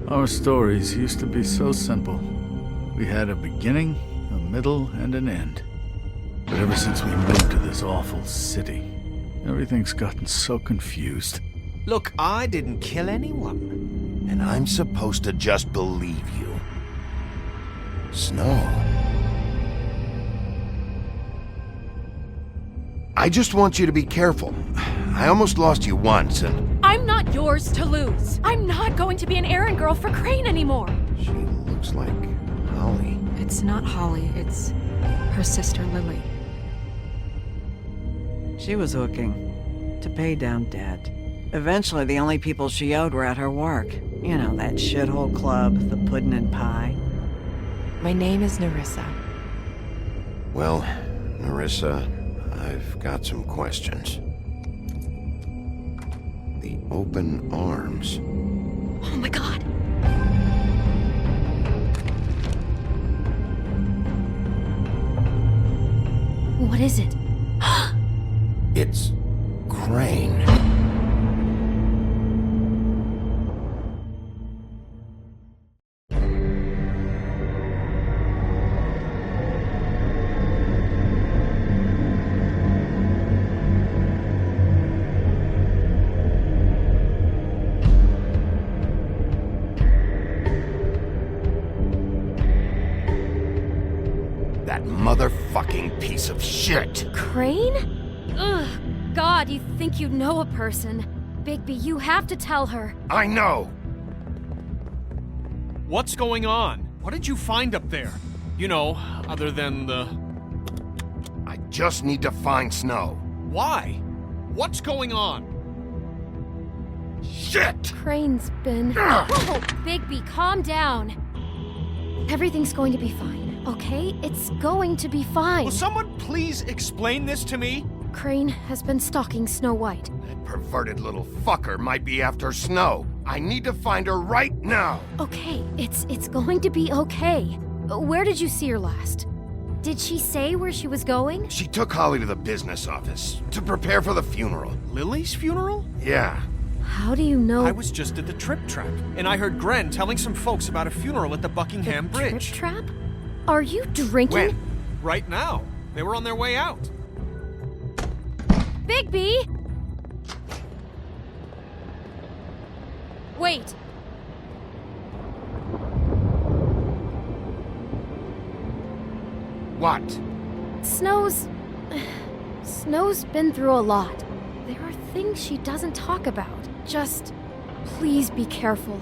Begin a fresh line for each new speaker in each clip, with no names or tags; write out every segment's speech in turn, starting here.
Our stories used to be so simple. We had a beginning, a middle, and an end. But ever since we moved to this awful city, everything's gotten so confused.
Look, I didn't kill anyone.
And I'm supposed to just believe you. Snow. I just want you to be careful. I almost lost you once, and...
I'm not yours to lose. I'm not going to be an errand girl for Crane anymore.
She looks like Holly.
It's not Holly, it's her sister Lily.
She was hooking to pay down debt. Eventually, the only people she owed were at her work. You know, that shithole club, the Puddin' and Pie.
My name is Nerissa.
Well, Nerissa, I've got some questions. The open arms.
Oh my god. What is it?
It's Crane. That motherfucking piece of shit!
Crane? Ugh, God, you think you know a person. Bigby, you have to tell her.
I know!
What's going on? What did you find up there? You know, other than the...
I just need to find Snow.
Why? What's going on?
Shit!
Crane's been... Whoa, Bigby, calm down. Everything's going to be fine, okay? It's going to be fine.
Will someone please explain this to me?
Crane has been stalking Snow White.
That perverted little fucker might be after Snow. I need to find her right now.
Okay, it's going to be okay. Where did you see her last? Did she say where she was going?
She took Holly to the business office to prepare for the funeral.
Lily's funeral?
Yeah.
How do you know?
I was just at the Trip Trap, and I heard Gren telling some folks about a funeral at the Buckingham
the
Bridge.
Trip Trap? Are you drinking?
When?
Right now. They were on their way out.
Bigby! Wait.
What?
Snow's been through a lot. There are things she doesn't talk about. Just please be careful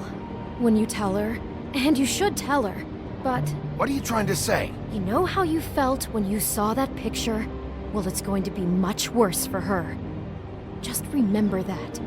when you tell her. And you should tell her. But
What are you trying to say?
you know how you felt when you saw that picture? Well, it's going to be much worse for her. Just remember that.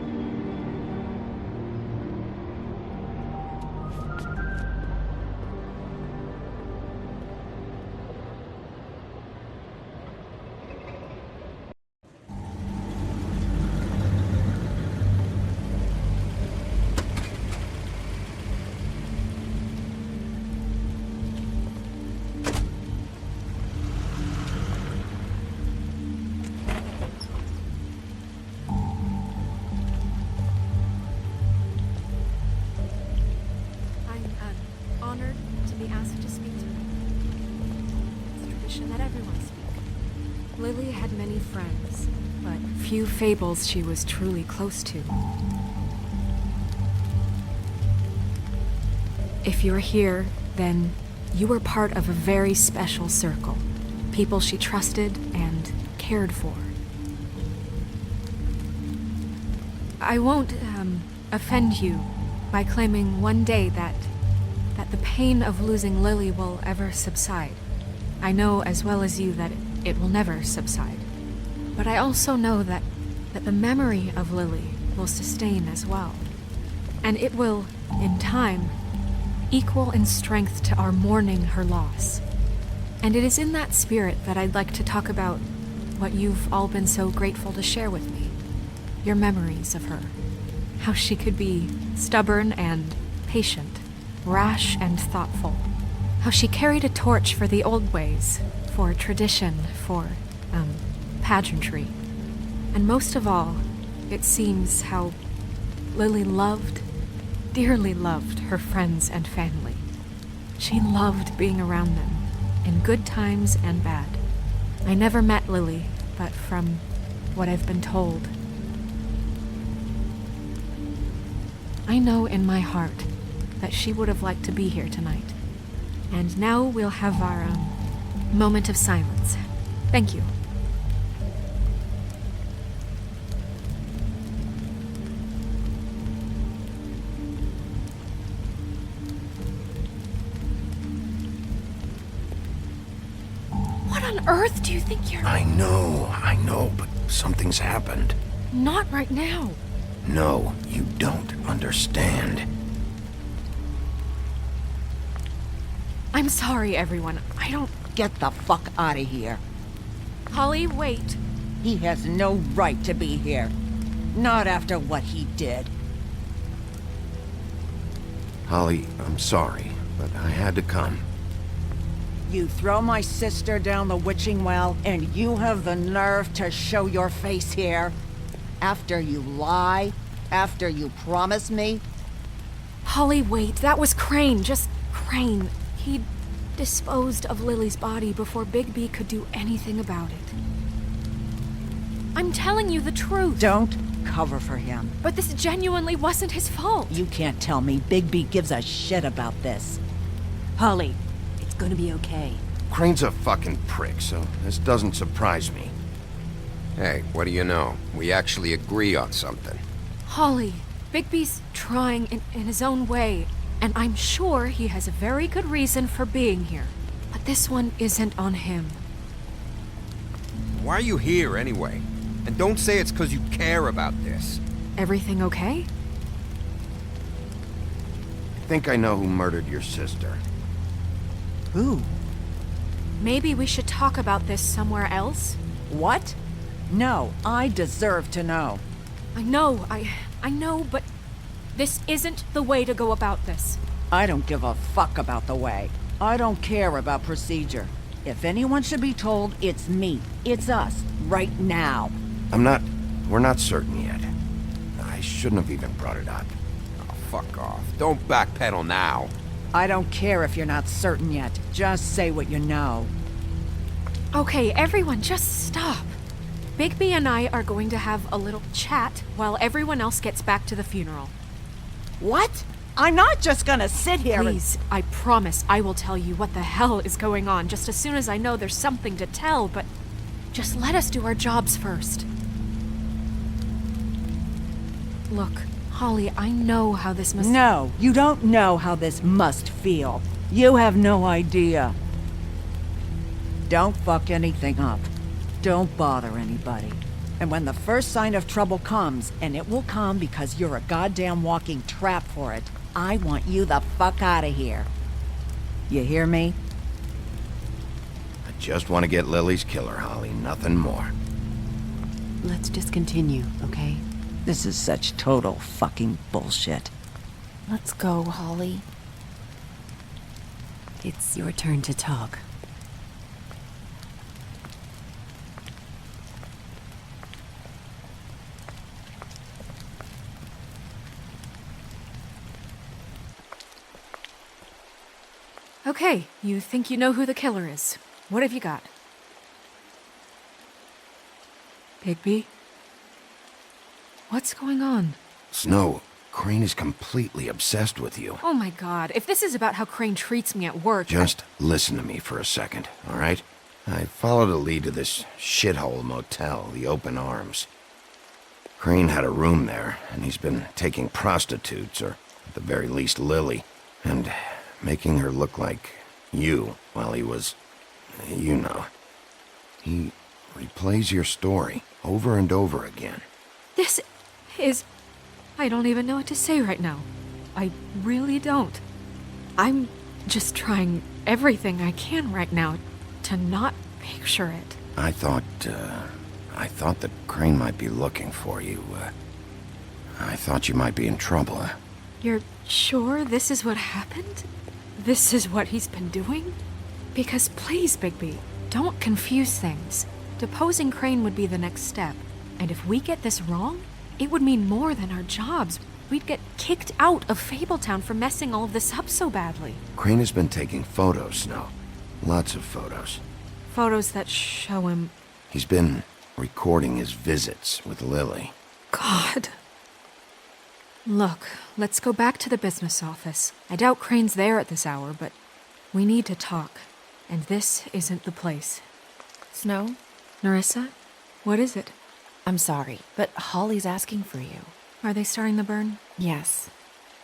Honored to be asked to speak to you. It's tradition that everyone speak.
Lily had many friends, but few fables she was truly close to. If you're here, then you were part of a very special circle. People she trusted and cared for. I won't, offend you by claiming one day that the pain of losing Lily will ever subside. I know as well as you that it will never subside. But I also know that the memory of Lily will sustain as well. And it will, in time, equal in strength to our mourning her loss. And it is in that spirit that I'd like to talk about what you've all been so grateful to share with me. Your memories of her. How she could be stubborn and patient, rash and thoughtful. How she carried a torch for the old ways, for tradition, for, pageantry. And most of all, it seems how Lily loved dearly loved her friends and family. She loved being around them, in good times and bad. I never met Lily, but from what I've been told, I know in my heart that she would have liked to be here tonight. And now we'll have our moment of silence. Thank you.
What on earth do you think you're...
I know, but something's happened.
Not right now.
No, you don't understand.
I'm sorry, everyone. I don't...
Get the fuck out of here.
Holly, wait.
He has no right to be here. Not after what he did.
Holly, I'm sorry, but I had to come.
You throw my sister down the witching well, and you have the nerve to show your face here? After you lie? After you promise me?
Holly, wait. That was Crane. Just Crane. He disposed of Lily's body before Bigby could do anything about it. I'm telling you the truth.
Don't cover for him.
But this genuinely wasn't his fault.
You can't tell me Bigby gives a shit about this.
Holly, it's gonna be okay.
Crane's a fucking prick, so this doesn't surprise me. Hey, what do you know? We actually agree on something.
Holly, Bigby's trying in his own way, and I'm sure he has a very good reason for being here. But this one isn't on him.
Why are you here, anyway? And don't say it's because you care about this.
Everything okay?
I think I know who murdered your sister.
Who?
Maybe we should talk about this somewhere else?
What? No, I deserve to know.
I know, but this isn't the way to go about this.
I don't give a fuck about the way. I don't care about procedure. If anyone should be told, it's me. It's us. Right now.
We're not certain yet. I shouldn't have even brought it up.
Oh, fuck off. Don't backpedal now.
I don't care if you're not certain yet. Just say what you know.
Okay, everyone, just stop. Bigby and I are going to have a little chat while everyone else gets back to the funeral.
What? I'm not just gonna sit here
Please, I promise I will tell you what the hell is going on just as soon as I know there's something to tell, but just let us do our jobs first. Look, Holly, I know how this must...
No, you don't know how this must feel. You have no idea. Don't fuck anything up. Don't bother anybody. And when the first sign of trouble comes, and it will come because you're a goddamn walking trap for it, I want you the fuck out of here. You hear me?
I just want to get Lily's killer, Holly, nothing more.
Let's just continue, okay?
This is such total fucking bullshit.
Let's go, Holly.
It's your turn to talk.
Okay, you think you know who the killer is. What have you got? Bigby? What's going on?
Snow, Crane is completely obsessed with you.
Oh my god, if this is about how Crane treats me at work...
Just listen to me for a second, all right? I followed a lead to this shithole motel, the Open Arms. Crane had a room there, and he's been taking prostitutes, or at the very least Lily, and making her look like you while he was... you know. He replays your story over and over again.
This is... I don't even know what to say right now. I really don't. I'm just trying everything I can right now to not picture it.
I thought that Crane might be looking for you. I thought you might be in trouble.
You're sure this is what happened? This is what he's been doing? Because please, Bigby, don't confuse things. Deposing Crane would be the next step. And if we get this wrong, it would mean more than our jobs. We'd get kicked out of Fabletown for messing all of this up so badly.
Crane has been taking photos, Snow. Lots of photos.
Photos that show him...
He's been recording his visits with Lily.
God. Look, let's go back to the business office. I doubt Crane's there at this hour, but we need to talk. And this isn't the place.
Snow?
Nerissa? What is it?
I'm sorry, but Holly's asking for you.
Are they starting the burn?
Yes.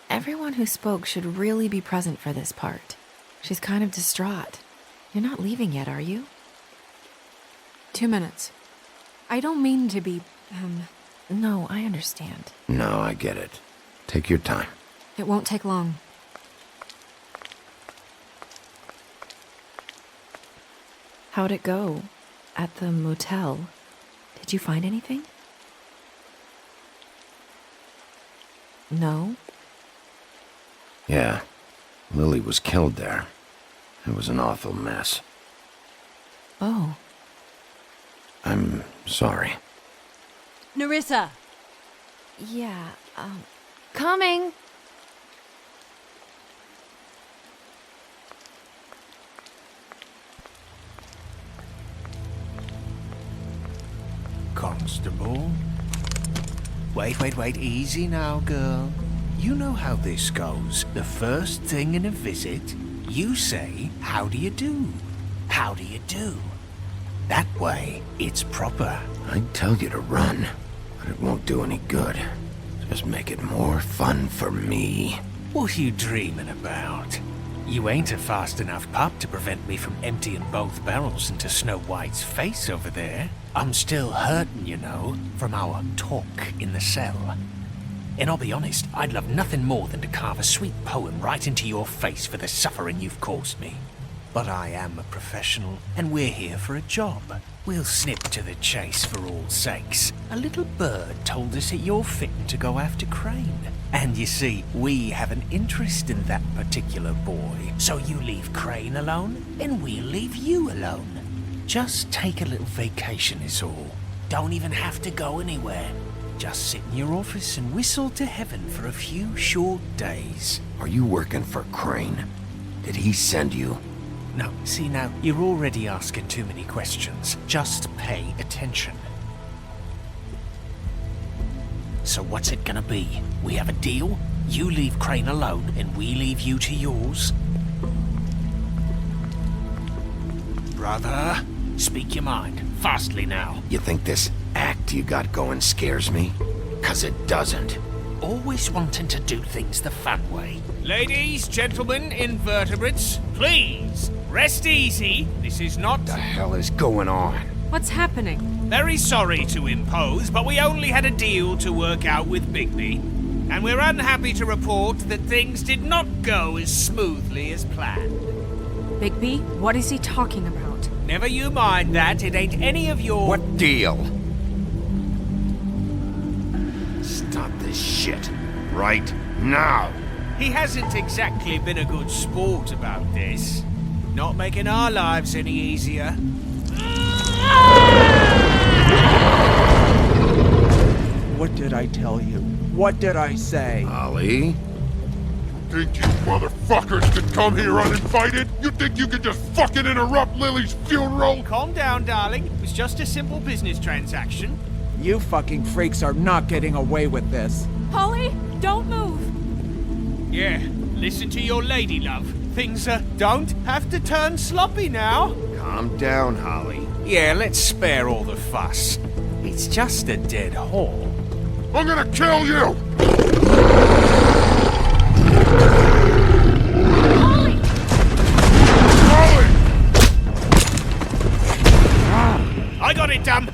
Everyone who spoke should really be present for this part. She's kind of distraught. You're not leaving yet, are you?
2 minutes. I don't mean to be,
No, I understand.
No, I get it. Take your time.
It won't take long.
How'd it go? At the motel? Did you find anything? No?
Yeah. Lily was killed there. It was an awful mess.
Oh.
I'm sorry.
Nerissa!
Yeah, coming!
Constable? Wait, easy now, girl. You know how this goes. The first thing in a visit, you say, "How do you do? How do you do?" That way, it's proper.
I'd tell you to run, but it won't do any good. Just make it more fun for me.
What are you dreaming about? You ain't a fast enough pup to prevent me from emptying both barrels into Snow White's face over there. I'm still hurting, you know, from our talk in the cell. And I'll be honest, I'd love nothing more than to carve a sweet poem right into your face for the suffering you've caused me. But I am a professional, and we're here for a job. We'll snip to the chase for all sakes. A little bird told us that you're fitting to go after Crane. And you see, we have an interest in that particular boy. So you leave Crane alone, and we'll leave you alone. Just take a little vacation is all. Don't even have to go anywhere. Just sit in your office and whistle to heaven for a few short days.
Are you working for Crane? Did he send you?
No, see now, you're already asking too many questions. Just pay attention. So what's it gonna be? We have a deal? You leave Crane alone, and we leave you to yours? Brother, speak your mind, fastly now.
You think this act you got going scares me? 'Cause it doesn't.
Always wanting to do things the fun way. Ladies, gentlemen, invertebrates, please, rest easy. This is not...
What the hell is going on?
What's happening?
Very sorry to impose, but we only had a deal to work out with Bigby. And we're unhappy to report that things did not go as smoothly as planned.
Bigby, what is he talking about?
Never you mind that, it ain't any of your...
What deal? Stop this shit. Right now.
He hasn't exactly been a good sport about this. Not making our lives any easier.
What did I tell you? What did I say?
Ollie?
Think you motherfuckers could come here uninvited? You think you could just fucking interrupt Lily's funeral?
Calm down, darling. It was just a simple business transaction.
You fucking freaks are not getting away with this.
Holly, don't move!
Yeah, listen to your lady, love. Things don't have to turn sloppy now.
Calm down, Holly.
Yeah, let's spare all the fuss. It's just a dead hall.
I'm gonna kill you!
Holly!
Holly!
I got it, damn.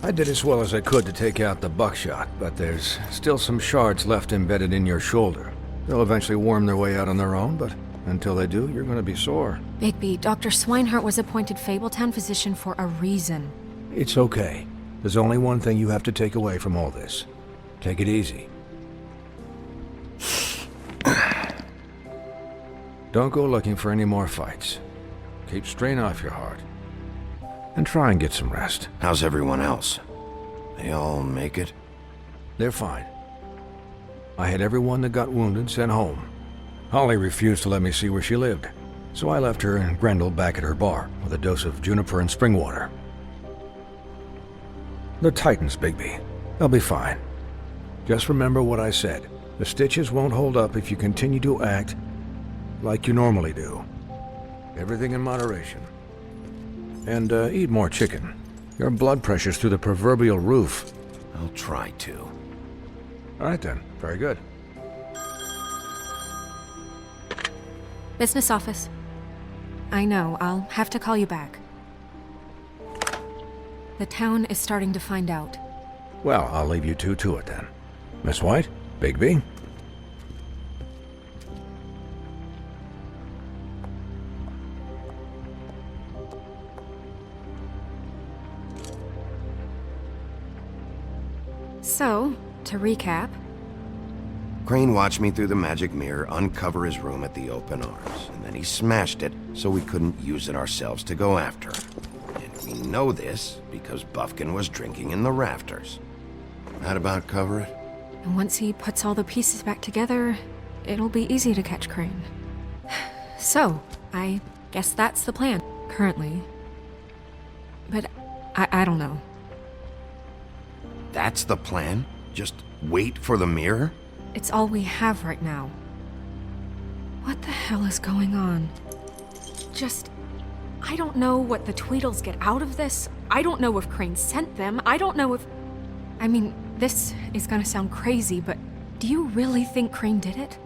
I did as well as I could to take out the buckshot, but there's still some shards left embedded in your shoulder. They'll eventually worm their way out on their own, but until they do, you're gonna be sore.
Bigby, Dr. Swinehart was appointed Fabletown physician for a reason.
It's okay. There's only one thing you have to take away from all this. Take it easy. Don't go looking for any more fights. Keep strain off your heart. And try and get some rest.
How's everyone else? They all make it?
They're fine. I had everyone that got wounded sent home. Holly refused to let me see where she lived, so I left her and Grendel back at her bar with a dose of juniper and spring water. The Titans, Bigby. They'll be fine. Just remember what I said. The stitches won't hold up if you continue to act like you normally do. Everything in moderation. And eat more chicken. Your blood pressure's through the proverbial roof.
I'll try to.
All right then. Very good.
Business office. I know, I'll have to call you back. The town is starting to find out.
Well, I'll leave you two to it then. Miss White, Bigby.
So, to recap...
Crane watched me through the magic mirror uncover his room at the open arms, and then he smashed it so we couldn't use it ourselves to go after him. And we know this because Buffkin was drinking in the rafters. That about cover it?
And once he puts all the pieces back together, it'll be easy to catch Crane. So, I guess that's the plan, currently. But I don't know.
That's the plan? Just wait for the mirror?
It's all we have right now. What the hell is going on? I don't know what the Tweedles get out of this. I don't know if Crane sent them. I don't know if... I mean, this is gonna sound crazy, but do you really think Crane did it?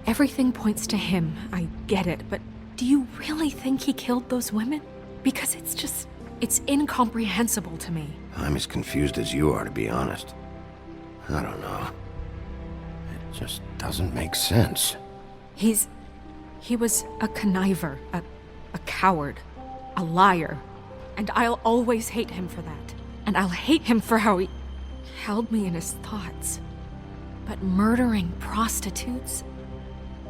Everything points to him, I get it, but do you really think he killed those women? Because it's incomprehensible to me.
I'm as confused as you are, to be honest. I don't know. It just doesn't make sense.
He was a conniver, a coward, a liar. And I'll always hate him for that. And I'll hate him for how he held me in his thoughts. But murdering prostitutes?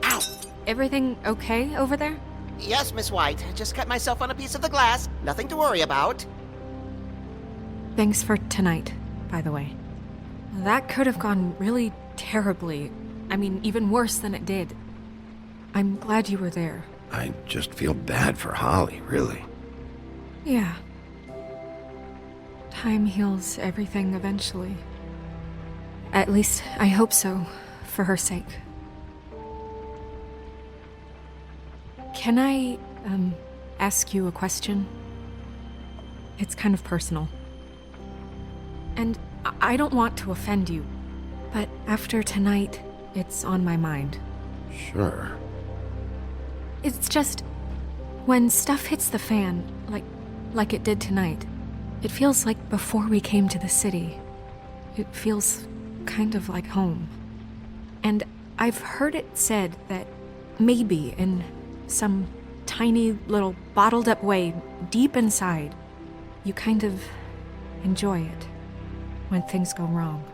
Ow! Everything okay over there?
Yes, Miss White. Just cut myself on a piece of the glass. Nothing to worry about.
Thanks for tonight, by the way. That could have gone really terribly. I mean, even worse than it did. I'm glad you were there.
I just feel bad for Holly, really.
Yeah. Time heals everything eventually. At least, I hope so, for her sake. Can I, ask you a question? It's kind of personal. And I don't want to offend you, but after tonight, it's on my mind.
Sure.
It's just, when stuff hits the fan, like it did tonight, it feels like before we came to the city. It feels kind of like home. And I've heard it said that maybe in some tiny little bottled up way deep inside, you kind of enjoy it when things go wrong.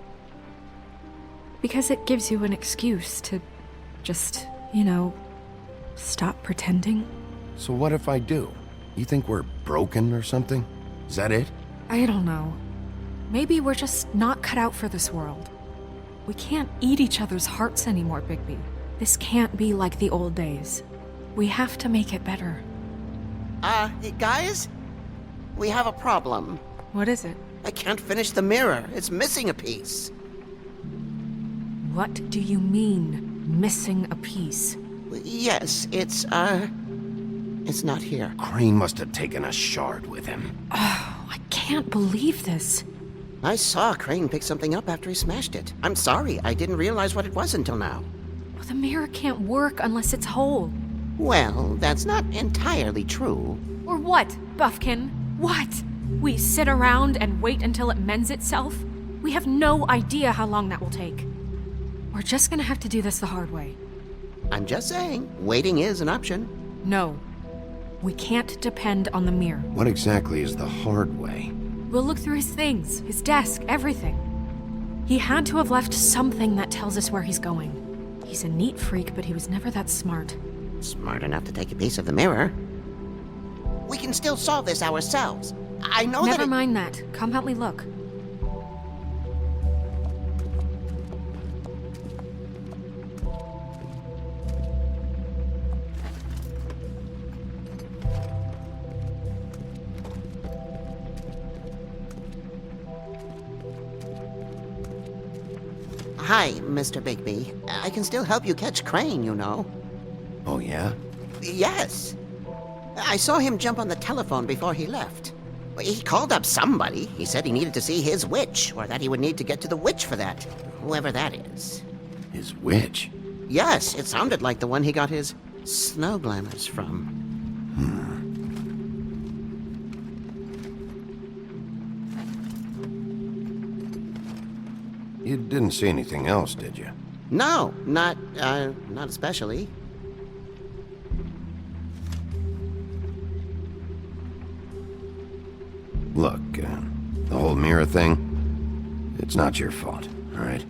Because it gives you an excuse to just, stop pretending.
So what if I do? You think we're broken or something? Is that it?
I don't know. Maybe we're just not cut out for this world. We can't eat each other's hearts anymore, Bigby. This can't be like the old days. We have to make it better.
Guys? We have a problem.
What is it?
I can't finish the mirror. It's missing a piece.
What do you mean, missing a piece?
Yes, it's not here.
Crane must have taken a shard with him.
Oh, I can't believe this.
I saw Crane pick something up after he smashed it. I'm sorry, I didn't realize what it was until now.
Well, the mirror can't work unless it's whole.
Well, that's not entirely true.
Or what, Buffkin? What? We sit around and wait until it mends itself? We have no idea how long that will take. We're just gonna have to do this the hard way.
I'm just saying, waiting is an option.
No. We can't depend on the mirror.
What exactly is the hard way?
We'll look through his things, his desk, everything. He had to have left something that tells us where he's going. He's a neat freak, but he was never that smart.
Smart enough to take a piece of the mirror. We can still solve this ourselves. I know
Never mind that. Come help me look.
Hi, Mr. Bigby. I can still help you catch Crane, you know.
Oh, yeah?
Yes. I saw him jump on the telephone before he left. He called up somebody. He said he needed to see his witch, or that he would need to get to the witch for that. Whoever that is.
His witch?
Yes, it sounded like the one he got his snow glamours from.
You didn't see anything else, did you?
No, not especially.
Look, the whole mirror thing, it's not your fault, all right?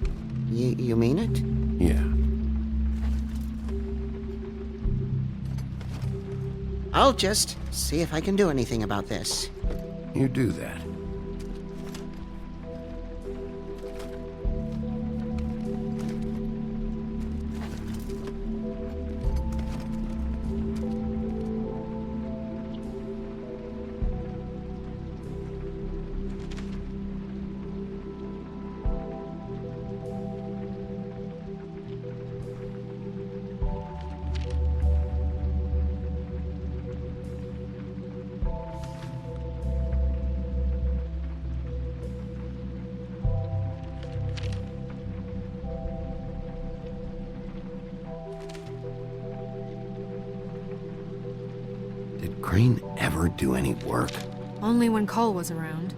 You mean it?
Yeah.
I'll just see if I can do anything about this.
You do that. Did Crane ever do any work?
Only when Cole was around.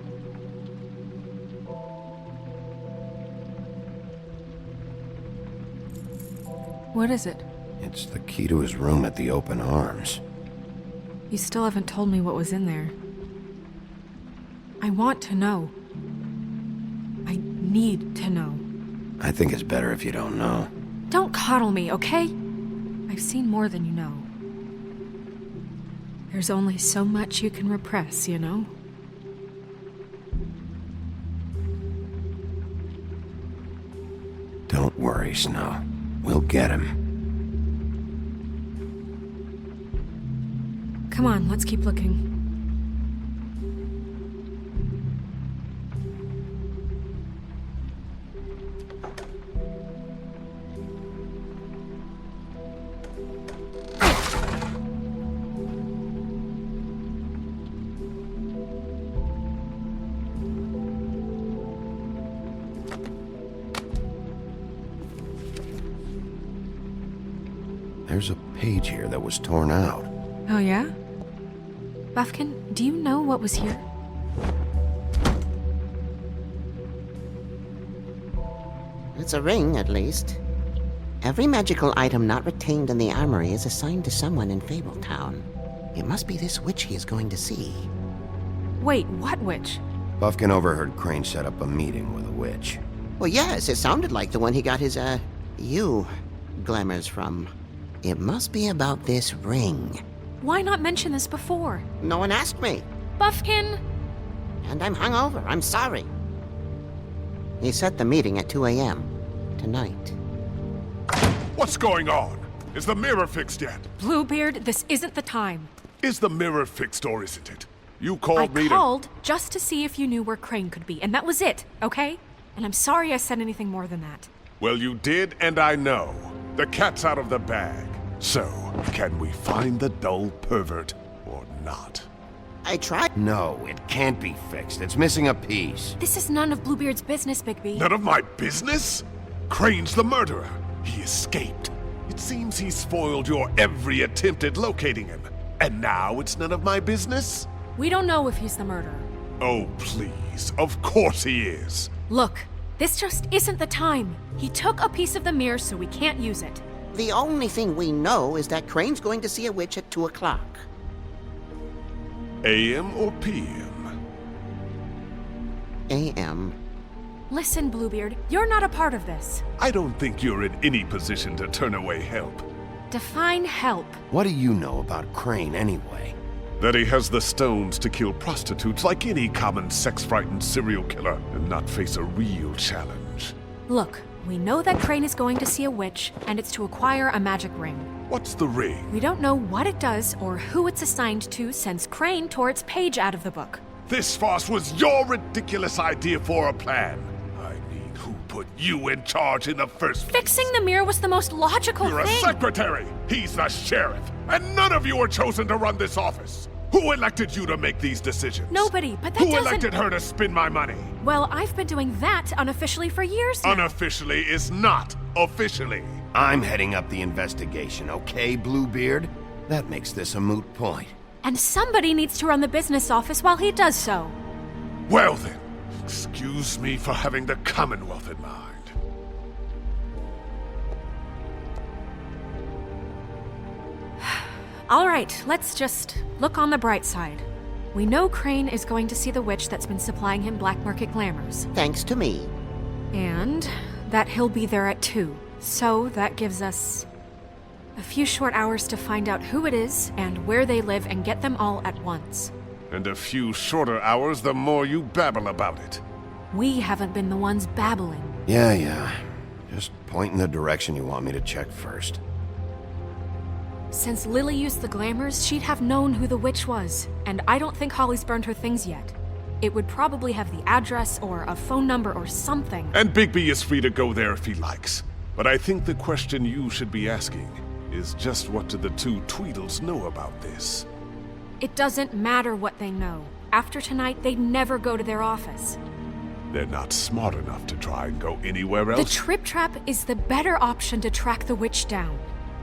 What is it?
It's the key to his room at the Open Arms.
You still haven't told me what was in there. I want to know. I need to know.
I think it's better if you don't know.
Don't coddle me, okay? I've seen more than you know. There's only so much you can repress, you know?
Don't worry, Snow. We'll get him.
Come on, let's keep looking.
There's a page here that was torn out.
Oh, yeah? Buffkin, do you know what was here?
It's a ring, at least. Every magical item not retained in the armory is assigned to someone in Fabletown. It must be this witch he is going to see.
Wait, what witch?
Buffkin overheard Crane set up a meeting with a witch.
Well, yes, it sounded like the one he got his, glamours from. It must be about this ring.
Why not mention this before?
No one asked me.
Buffkin!
And I'm hungover. I'm sorry. He set the meeting at 2 a.m. tonight.
What's going on? Is the mirror fixed yet?
Bluebeard, this isn't the time.
Is the mirror fixed or isn't it? You called me
I called just to see if you knew where Crane could be, and that was it, okay? And I'm sorry I said anything more than that.
Well, you did, and I know. The cat's out of the bag. So, can we find the dull pervert or not?
I tried.
No, it can't be fixed. It's missing a piece.
This is none of Bluebeard's business, Bigby.
None of my business? Crane's the murderer. He escaped. It seems he spoiled your every attempt at locating him. And now it's none of my business?
We don't know if he's the murderer.
Oh, please. Of course he is.
Look, this just isn't the time. He took a piece of the mirror, so we can't use it.
The only thing we know is that Crane's going to see a witch at 2 o'clock.
AM or PM?
AM.
Listen, Bluebeard, you're not a part of this.
I don't think you're in any position to turn away help.
Define help.
What do you know about Crane anyway?
That he has the stones to kill prostitutes like any common sex-frightened serial killer and not face a real challenge.
Look, we know that Crane is going to see a witch, and it's to acquire a magic ring.
What's the ring?
We don't know what it does or who it's assigned to since Crane tore its page out of the book.
This farce was your ridiculous idea for a plan. I mean, who put you in charge in the first place?
Fixing the mirror was the most logical
You're
thing.
a secretary! He's the sheriff! And none of you were chosen to run this office! Who elected you to make these decisions?
Nobody, but that
Who
doesn't...
elected her to spend my money?
Well, I've been doing that unofficially for years now.
Unofficially is not officially.
I'm heading up the investigation, okay, Bluebeard? That makes this a moot point.
And somebody needs to run the business office while he does so.
Well then, excuse me for having the Commonwealth in mind.
All right, let's just look on the bright side. We know Crane is going to see the witch that's been supplying him black market glamours.
Thanks to me.
And that he'll be there at 2. So that gives us a few short hours to find out who it is and where they live and get them all at once.
And a few shorter hours the more you babble about it.
We haven't been the ones babbling.
Yeah. Just point in the direction you want me to check first.
Since Lily used the glamours, she'd have known who the witch was, and I don't think Holly's burned her things yet. It would probably have the address or a phone number or something.
And Bigby is free to go there if he likes. But I think the question you should be asking is just what do the two Tweedles know about this?
It doesn't matter what they know. After tonight, they'd never go to their office.
They're not smart enough to try and go anywhere
The
else.
Trip Trap is the better option to track the witch down.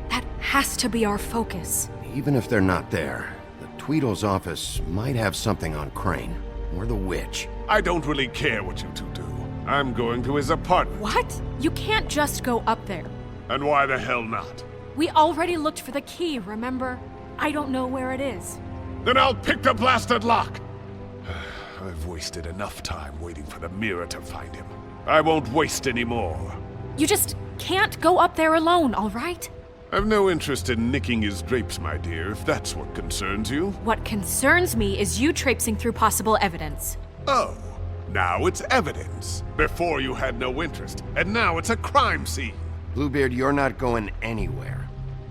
That has to be our focus.
Even if they're not there, the Tweedle's office might have something on Crane, or the witch.
I don't really care what you two do. I'm going to his apartment.
What? You can't just go up there.
And why the hell not?
We already looked for the key, remember? I don't know where it is.
Then I'll pick the blasted lock! I've wasted enough time waiting for the mirror to find him. I won't waste any more.
You just can't go up there alone, all right?
I've no interest in nicking his drapes, my dear, if that's what concerns you.
What concerns me is you traipsing through possible evidence.
Oh, now it's evidence. Before you had no interest, and now it's a crime scene.
Bluebeard, you're not going anywhere.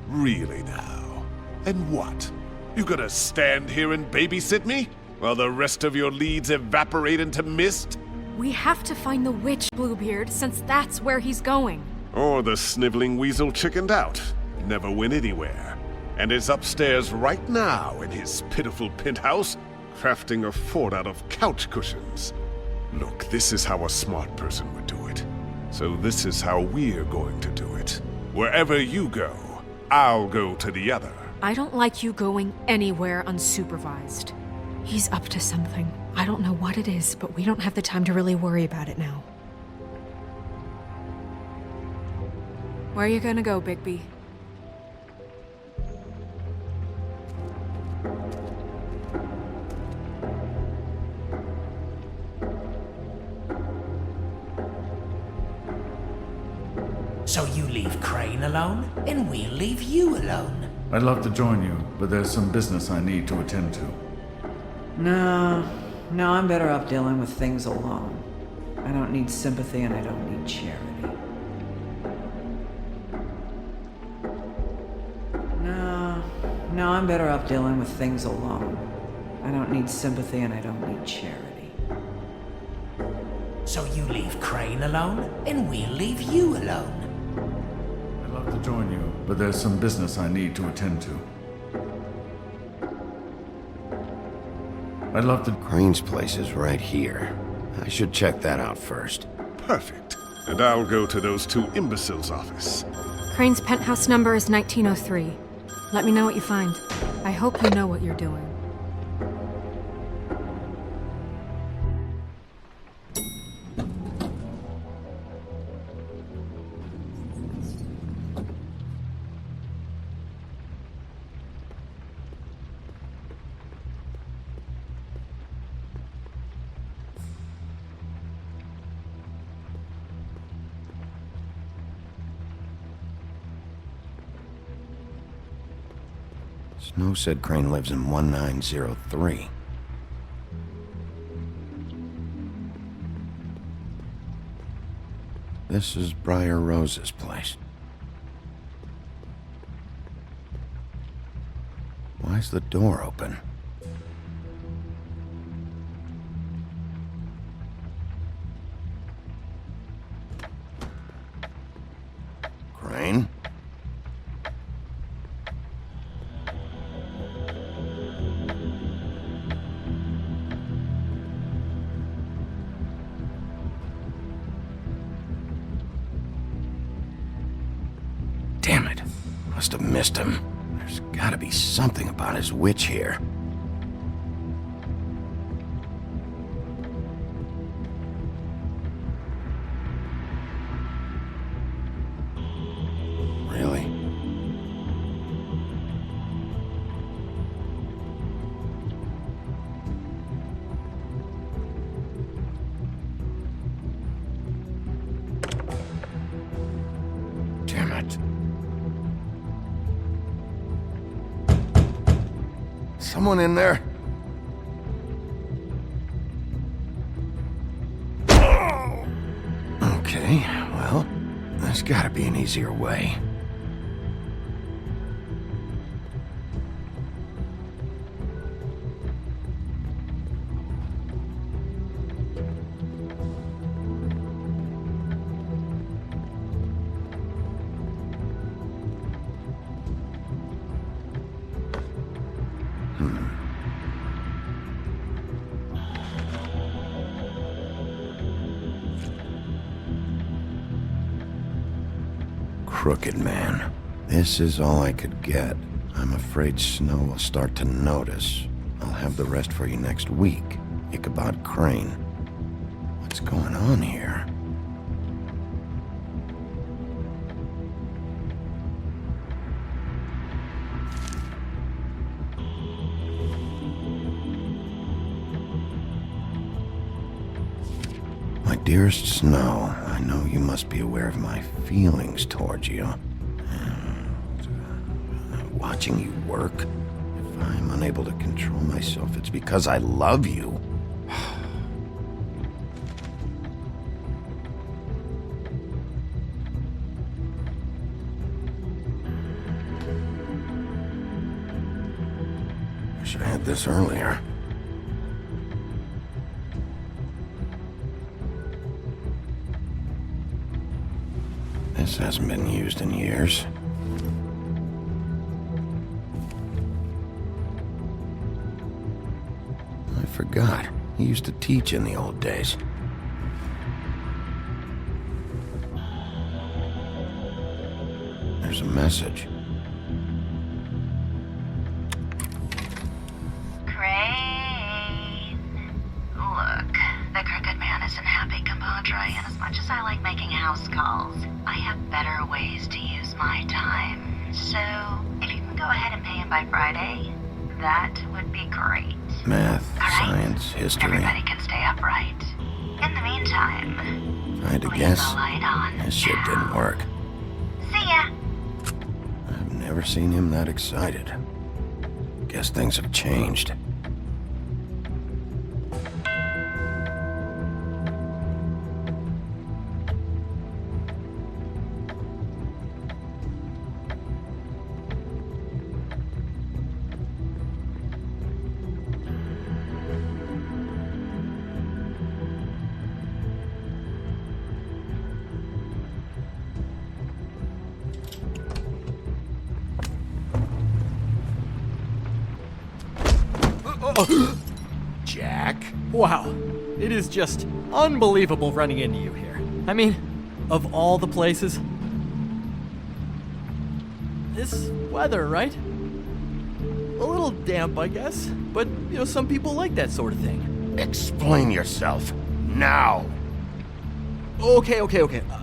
Really now? And what? You gonna stand here and babysit me? While the rest of your leads evaporate into mist?
We have to find the witch, Bluebeard, since that's where he's going.
Or the sniveling weasel chickened out. Never went anywhere. And is upstairs right now in his pitiful penthouse, crafting a fort out of couch cushions. Look, this is how a smart person would do it. So this is how we're going to do it. Wherever you go, I'll go to the other.
I don't like you going anywhere unsupervised. He's up to something. I don't know what it is, but we don't have the time to really worry about it now. Where are you gonna go, Bigby?
So you leave Crane alone, and we'll leave you alone.
I'd love to join you, but there's some business I need to attend to.
No, I'm better off dealing with things alone. I don't need sympathy and I don't need charity. No, I'm better off dealing with things alone. I don't need sympathy and I don't need charity.
So you leave Crane alone, and we'll leave you alone.
I'd love to join you, but there's some business I need to attend to. I'd love to...
Crane's place is right here. I should check that out first.
Perfect. And I'll go to those two imbeciles' office.
Crane's penthouse number is 1903. Let me know what you find. I hope you know what you're doing.
Snow said Crane lives in 1903. This is Briar Rose's place. Why's the door open? Crane? Damn it. Must have missed him. There's gotta be something about his witch here. Really? Damn it. Someone in there? Okay, well, there's gotta be an easier way. Crooked man. This is all I could get. I'm afraid Snow will start to notice. I'll have the rest for you next week. Ichabod Crane. What's going on here? My dearest Snow, I know you must be aware of my feelings towards you. Watching you work, if I'm unable to control myself, it's because I love you. I should have had this earlier. This hasn't been used in years. I forgot. He used to teach in the old days. There's a message.
Crane. Look, the crooked man isn't happy, compadre, and as much as I like making house calls, I have better ways to use my time. So, if you can go ahead and pay him by Friday, that would be great.
Math, science, history.
Everybody can stay upright. In the meantime,
If I had to
leave
guess,
the light on.
this shit didn't work.
See ya.
I've never seen him that excited. Guess things have changed. Jack?
Wow, it is just unbelievable running into you here. I mean, of all the places. This weather, right? A little damp, I guess, but, some people like that sort of thing.
Explain yourself, now!
Okay.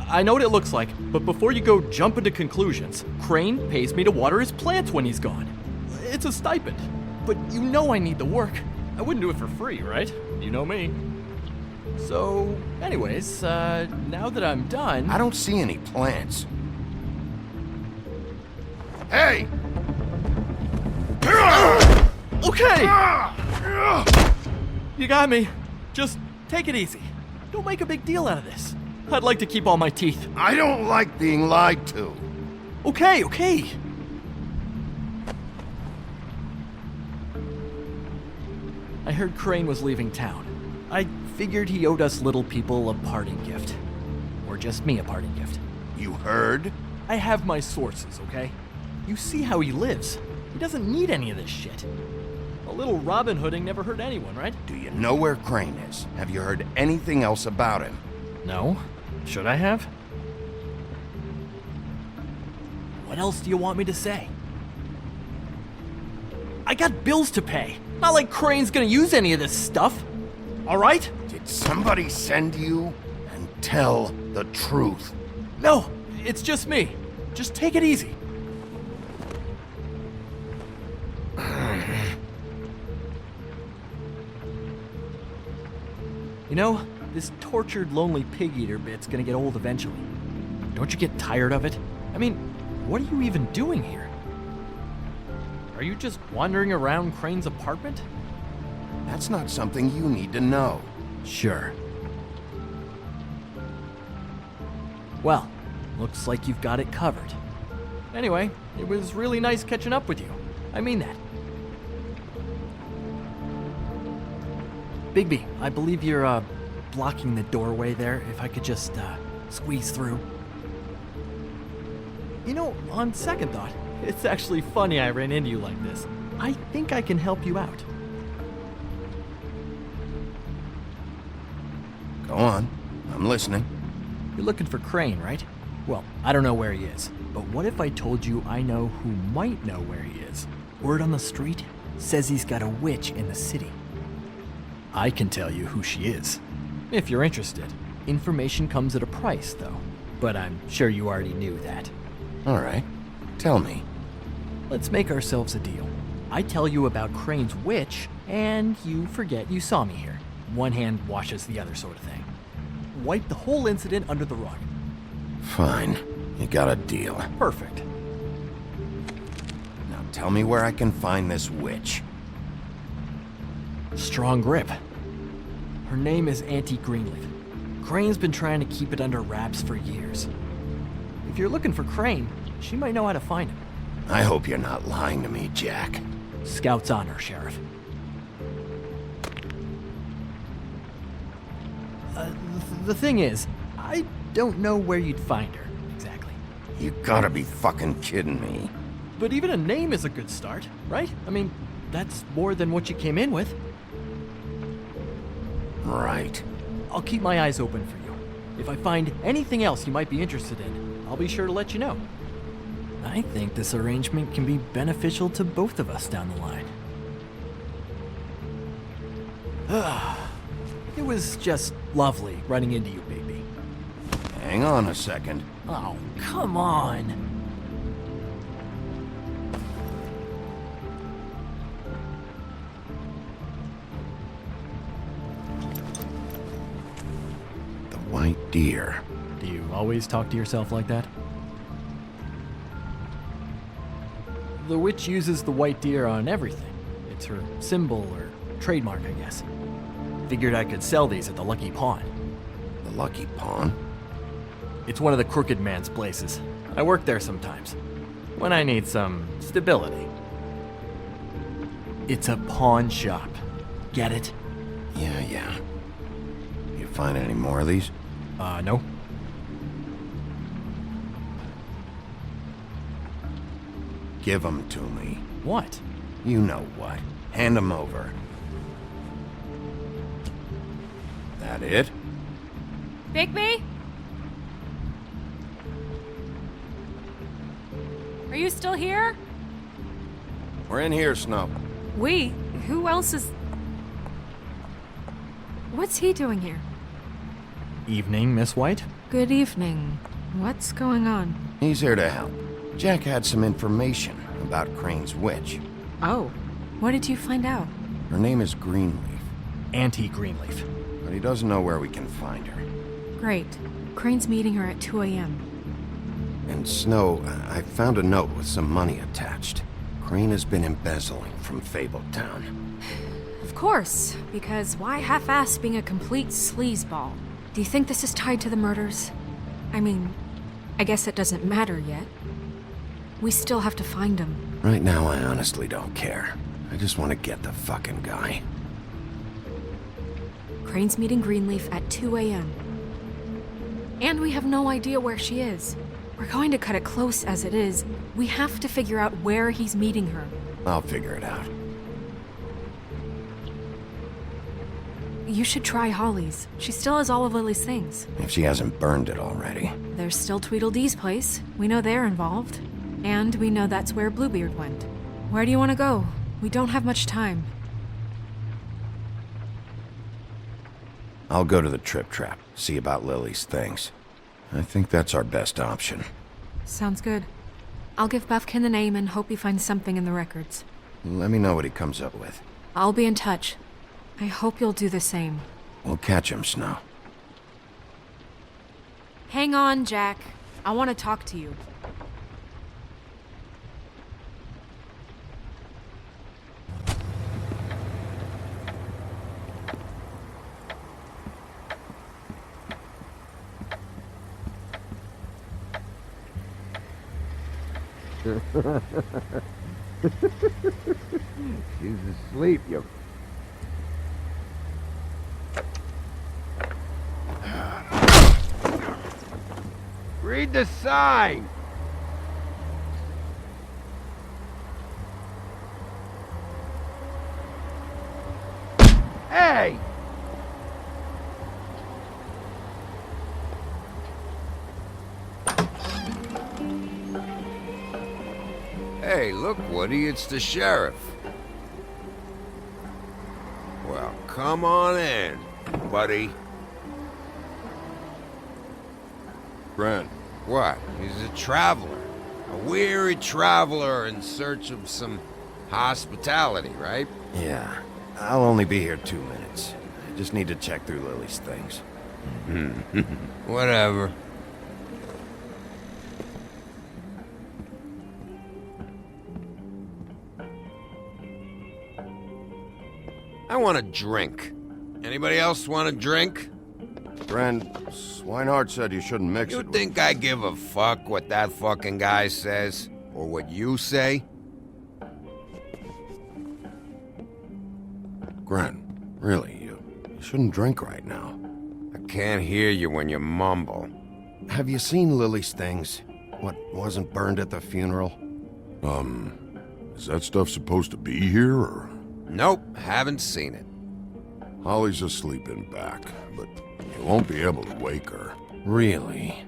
I know what it looks like, but before you go jumping to conclusions, Crane pays me to water his plants when he's gone. It's a stipend, but I need the work. I wouldn't do it for free, right? You know me. So, anyways, now that I'm done...
I don't see any plants. Hey!
Okay! You got me. Just take it easy. Don't make a big deal out of this. I'd like to keep all my teeth.
I don't like being lied to.
Okay, okay. I heard Crane was leaving town. I figured he owed us little people a parting gift. Or just me a parting gift.
You heard?
I have my sources, okay? You see how he lives. He doesn't need any of this shit. A little Robin Hooding never hurt anyone, right?
Do you know where Crane is? Have you heard anything else about him?
No. Should I have? What else do you want me to say? I got bills to pay. Not like Crane's gonna use any of this stuff. All right?
Did somebody send you? And tell the truth.
No, it's just me. Just take it easy. You know, this tortured, lonely pig-eater bit's gonna get old eventually. Don't you get tired of it? I mean, what are you even doing here? Are you just wandering around Crane's apartment?
That's not something you need to know.
Sure. Well, looks like you've got it covered. Anyway, it was really nice catching up with you. I mean that. Bigby, I believe you're, blocking the doorway there. If I could just, squeeze through. You know, on second thought, it's actually funny I ran into you like this. I think I can help you out.
Go on. I'm listening.
You're looking for Crane, right? Well, I don't know where he is, but what if I told you I know who might know where he is? Word on the street says he's got a witch in the city. I can tell you who she is, if you're interested. Information comes at a price, though, but I'm sure you already knew that.
All right. Tell me.
Let's make ourselves a deal. I tell you about Crane's witch, and you forget you saw me here. One hand washes the other sort of thing. Wipe the whole incident under the rug.
Fine. You got a deal.
Perfect.
Now tell me where I can find this witch.
Strong grip. Her name is Auntie Greenleaf. Crane's been trying to keep it under wraps for years. If you're looking for Crane, she might know how to find him.
I hope you're not lying to me, Jack.
Scout's honor, Sheriff. The thing is, I don't know where you'd find her, exactly.
You gotta be fucking kidding me.
But even a name is a good start, right? I mean, that's more than what you came in with.
Right.
I'll keep my eyes open for you. If I find anything else you might be interested in, I'll be sure to let you know. I think this arrangement can be beneficial to both of us down the line. It was just lovely running into you, Bigby.
Hang on a second.
Oh, come on.
The white deer.
Do you always talk to yourself like that? The witch uses the white deer on everything. It's her symbol or trademark, I guess. Figured I could sell these at the Lucky Pawn.
The Lucky Pawn?
It's one of the crooked man's places. I work there sometimes, when I need some stability. It's a pawn shop. Get it?
Yeah. You find any more of these?
No.
Give them to me.
What?
You know what. Hand them over. That it?
Bigby? Are you still here?
We're in here, Snow.
We? Who else is... What's he doing here?
Evening, Miss White.
Good evening. What's going on?
He's here to help. Jack had some information about Crane's witch.
Oh. What did you find out?
Her name is Greenleaf.
Auntie Greenleaf.
But he doesn't know where we can find her.
Great. Crane's meeting her at 2 a.m.
And Snow, I found a note with some money attached. Crane has been embezzling from Fabletown.
Of course, because why half-ass being a complete sleazeball? Do you think this is tied to the murders? I mean, I guess it doesn't matter yet. We still have to find him.
Right now, I honestly don't care. I just want to get the fucking guy.
Crane's meeting Greenleaf at 2 a.m. And we have no idea where she is. We're going to cut it close as it is. We have to figure out where he's meeting her.
I'll figure it out.
You should try Holly's. She still has all of Lily's things.
If she hasn't burned it already.
There's still Tweedledee's place. We know they're involved. And we know that's where Bluebeard went. Where do you want to go? We don't have much time.
I'll go to the Trip Trap, see about Lily's things. I think that's our best option.
Sounds good. I'll give Buffkin the name and hope he finds something in the records.
Let me know what he comes up with.
I'll be in touch. I hope you'll do the same.
We'll catch him, Snow.
Hang on, Jack. I want to talk to you.
She's asleep, you... Read the sign! Hey! Hey, look, Woody, it's the sheriff. Well, come on in, buddy.
Brent.
What? He's a traveler. A weary traveler in search of some hospitality, right? Yeah. I'll only be here 2 minutes. I just need to check through Lily's things. Whatever. I want a drink. Anybody else want a drink?
Friend, Swinehart said you shouldn't mix it.
You think I give a fuck what that fucking guy says? Or what you say?
Gren, really, you shouldn't drink right now.
I can't hear you when you mumble. Have you seen Lily's things? What wasn't burned at the funeral?
Is that stuff supposed to be here, or...?
Nope, haven't seen it.
Holly's asleep in back, but you won't be able to wake her.
Really?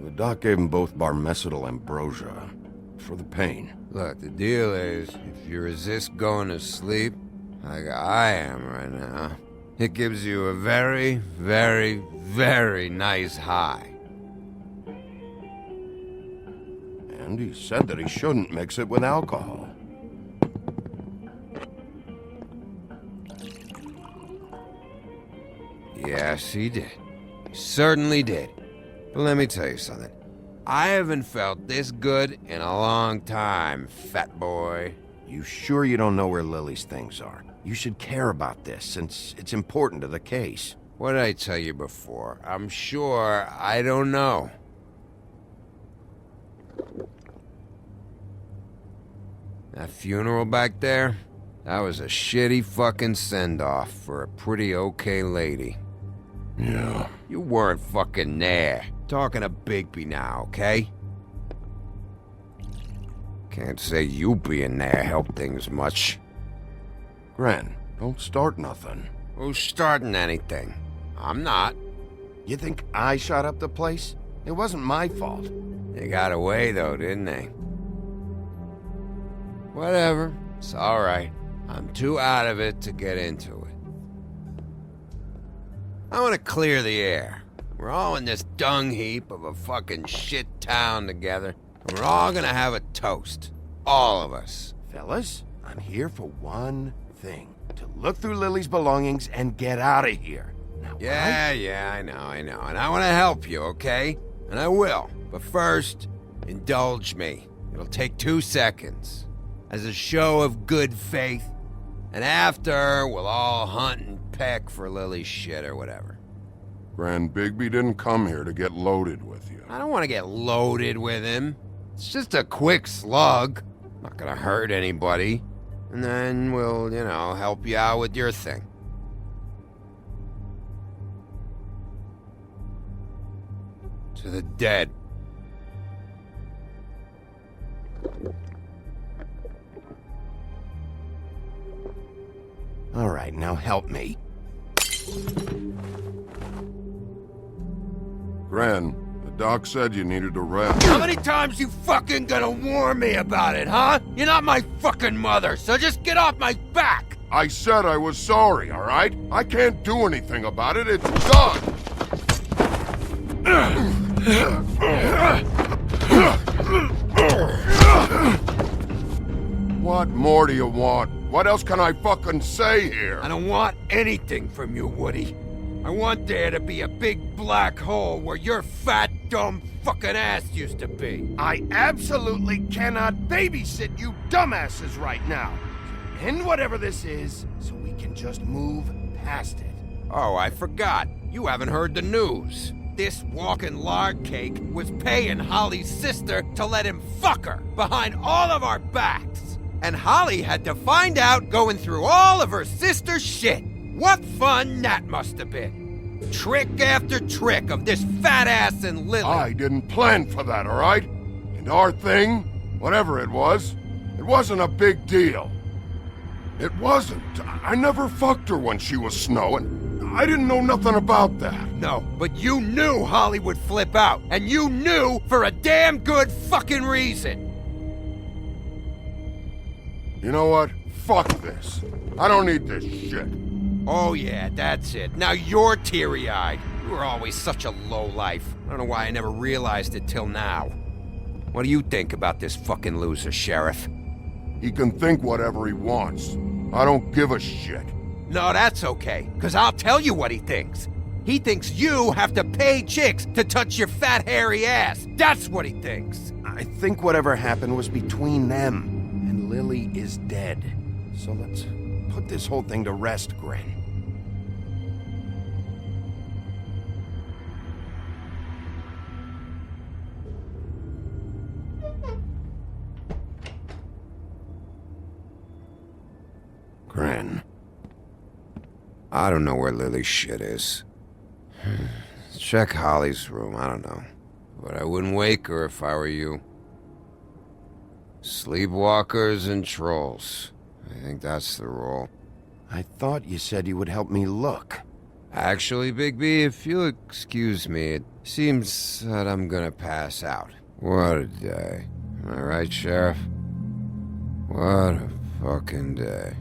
The doc gave them both Barmecidal ambrosia for the pain.
Look, the deal is, if you resist going to sleep, like I am right now, it gives you a very, very, very nice high.
And he said that he shouldn't mix it with alcohol.
Yes, he did. He certainly did. But let me tell you something. I haven't felt this good in a long time, fat boy. You sure you don't know where Lily's things are? You should care about this, since it's important to the case. What did I tell you before? I'm sure I don't know. That funeral back there? That was a shitty fucking send-off for a pretty okay lady.
Yeah.
You weren't fucking there. Talking to Bigby now, okay? Can't say you being there helped things much.
Gren, don't start nothing.
Who's starting anything? I'm not.
You think I shot up the place? It wasn't my fault.
They got away though, didn't they? Whatever. It's alright. I'm too out of it to get into it. I want to clear the air. We're all in this dung heap of a fucking shit town together, and we're all gonna have a toast. All of us.
Fellas, I'm here for one thing. To look through Lily's belongings and get out of here. Now,
Yeah, I know. And I want to help you, okay? And I will. But first, indulge me. It'll take 2 seconds. As a show of good faith. And after, we'll all hunt and peck for Lily's shit or whatever.
Grand Bigby didn't come here to get loaded with you.
I don't want to get loaded with him. It's just a quick slug. Not gonna hurt anybody. And then we'll, help you out with your thing. To the dead. All right, now help me.
Gran, the doc said you needed to rest.
How many times you fucking gonna warn me about it, huh? You're not my fucking mother, so just get off my back!
I said I was sorry, all right? I can't do anything about it. It's done. What more do you want? What else can I fucking say here?
I don't want anything from you, Woody. I want there to be a big black hole where your fat, dumb fucking ass used to be.
I absolutely cannot babysit you dumbasses right now. End whatever this is, so we can just move past it.
Oh, I forgot. You haven't heard the news. This walking lard cake was paying Holly's sister to let him fuck her behind all of our backs. And Holly had to find out going through all of her sister's shit. What fun that must have been. Trick after trick of this fat ass and Lily.
I didn't plan for that, all right? And our thing, whatever it wasn't a big deal. It wasn't. I never fucked her when she was snowing. I didn't know nothing about that.
No, but you knew Holly would flip out. And you knew for a damn good fucking reason.
You know what? Fuck this. I don't need this shit.
Oh yeah, that's it. Now you're teary-eyed. You were always such a lowlife. I don't know why I never realized it till now. What do you think about this fucking loser, Sheriff?
He can think whatever he wants. I don't give a shit.
No, that's okay, because I'll tell you what he thinks. He thinks you have to pay chicks to touch your fat, hairy ass. That's what he thinks.
I think whatever happened was between them. And Lily is dead. So let's put this whole thing to rest, Gren.
Gren. I don't know where Lily's shit is. Check Holly's room, I don't know. But I wouldn't wake her if I were you. Sleepwalkers and trolls. I think that's the rule.
I thought you said you would help me look.
Actually, Bigby, if you'll excuse me, it seems that I'm gonna pass out. What a day. Am I right, Sheriff? What a fucking day.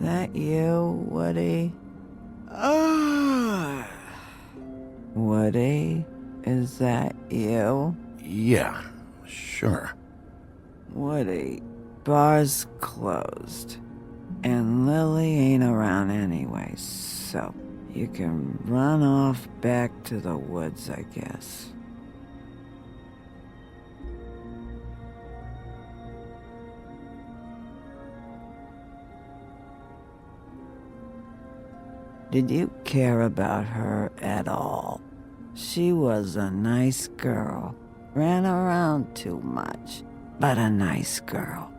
That you, Woody? Woody, is that you?
Yeah, sure.
Woody, bar's closed. And Lily ain't around anyway, so you can run off back to the woods, I guess. Did you care about her at all? She was a nice girl. Ran around too much, but a nice girl.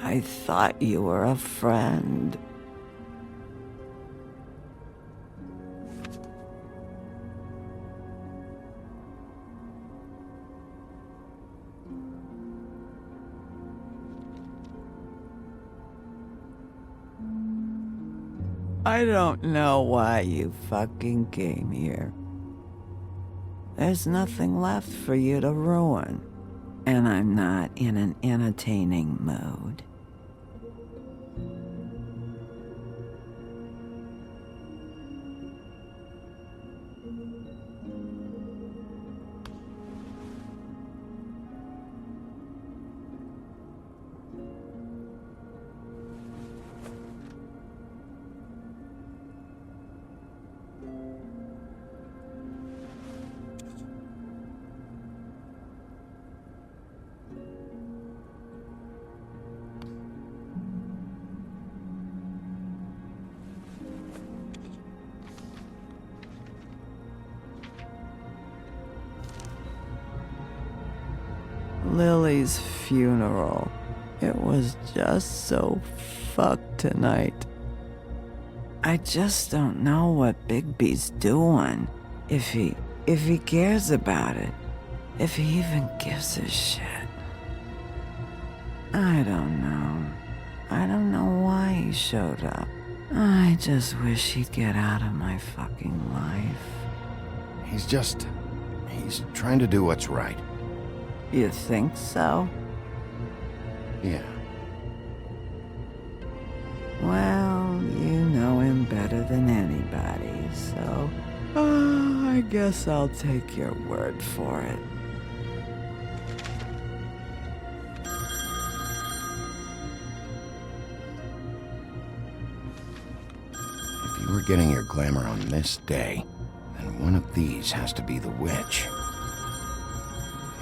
I thought you were a friend. I don't know why you fucking came here. There's nothing left for you to ruin, and I'm not in an entertaining mood. Lily's funeral. It was just so fucked tonight. I just don't know what Bigby's doing. If he cares about it. If he even gives a shit. I don't know. I don't know why he showed up. I just wish he'd get out of my fucking life.
He's trying to do what's right.
You think so?
Yeah.
Well, you know him better than anybody, so... I guess I'll take your word for it.
If you were getting your glamour on this day, then one of these has to be the witch.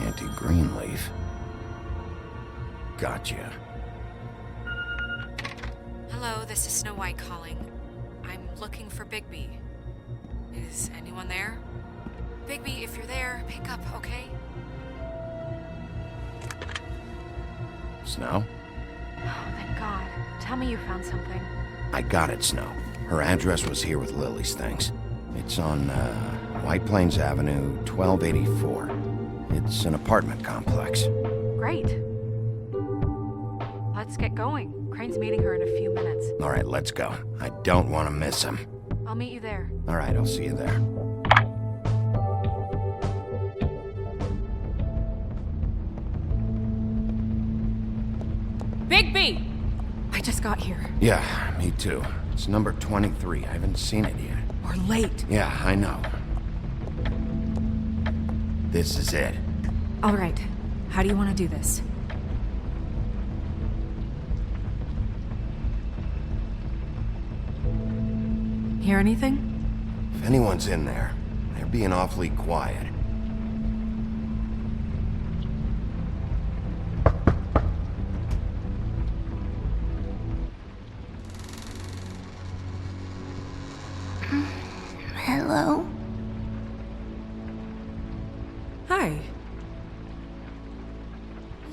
Auntie Greenleaf. Gotcha.
Hello, this is Snow White calling. I'm looking for Bigby. Is anyone there? Bigby, if you're there, pick up, okay?
Snow?
Oh, thank God. Tell me you found something.
I got it, Snow. Her address was here with Lily's things. It's on, White Plains Avenue, 1284. It's an apartment complex.
Great. Let's get going. Crane's meeting her in a few minutes.
All right, let's go. I don't want to miss him.
I'll meet you there.
All right, I'll see you there.
Bigby! I just got here.
Yeah, me too. It's number 23. I haven't seen it yet.
We're late.
Yeah, I know. This is it.
All right. How do you want to do this? Hear anything?
If anyone's in there, they're being awfully quiet.
Hello?
Hi.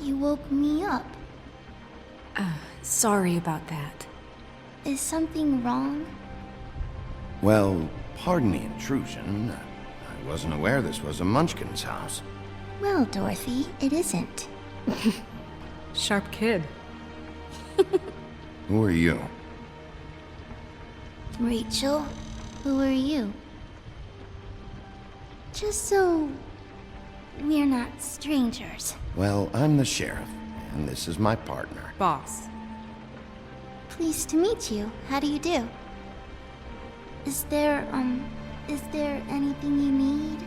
You woke me up.
Sorry about that.
Is something wrong?
Well, pardon the intrusion. I wasn't aware this was a Munchkin's house.
Well, Dorothy, it isn't.
Sharp kid.
Who are you?
Rachel, who are you? Just so we're not strangers.
Well, I'm the sheriff, and this is my partner.
Boss.
Pleased to meet you. How do you do? Is there anything you need?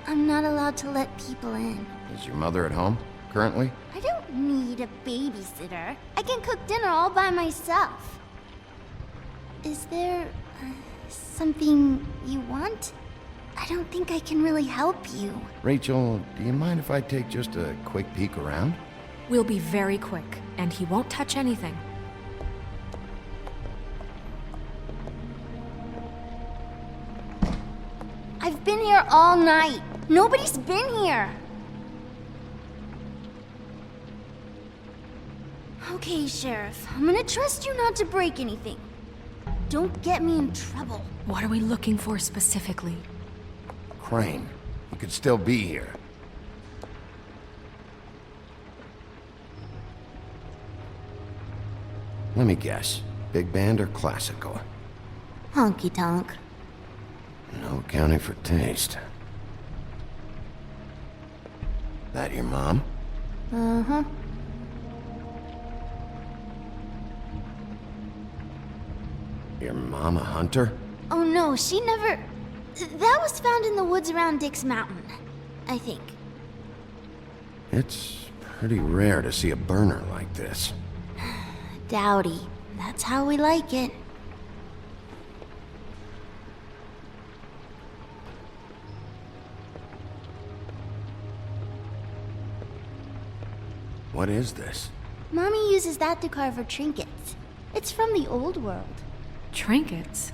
I'm not allowed to let people in.
Is your mother at home, currently?
I don't need a babysitter. I can cook dinner all by myself. Is there something you want? I don't think I can really help you.
Rachel, do you mind if I take just a quick peek around?
We'll be very quick, and he won't touch anything.
here all night. Nobody's been here. Okay, Sheriff. I'm gonna trust you not to break anything. Don't get me in trouble.
What are we looking for specifically?
Crane, he could still be here. Let me guess. Big band or classical?
Honky tonk.
No accounting for taste. That your mom?
Uh-huh.
Your mom a hunter?
Oh no, she never... That was found in the woods around Dick's Mountain, I think.
It's pretty rare to see a burner like this.
Dowdy. That's how we like it.
What is this?
Mommy uses that to carve her trinkets. It's from the old world.
Trinkets?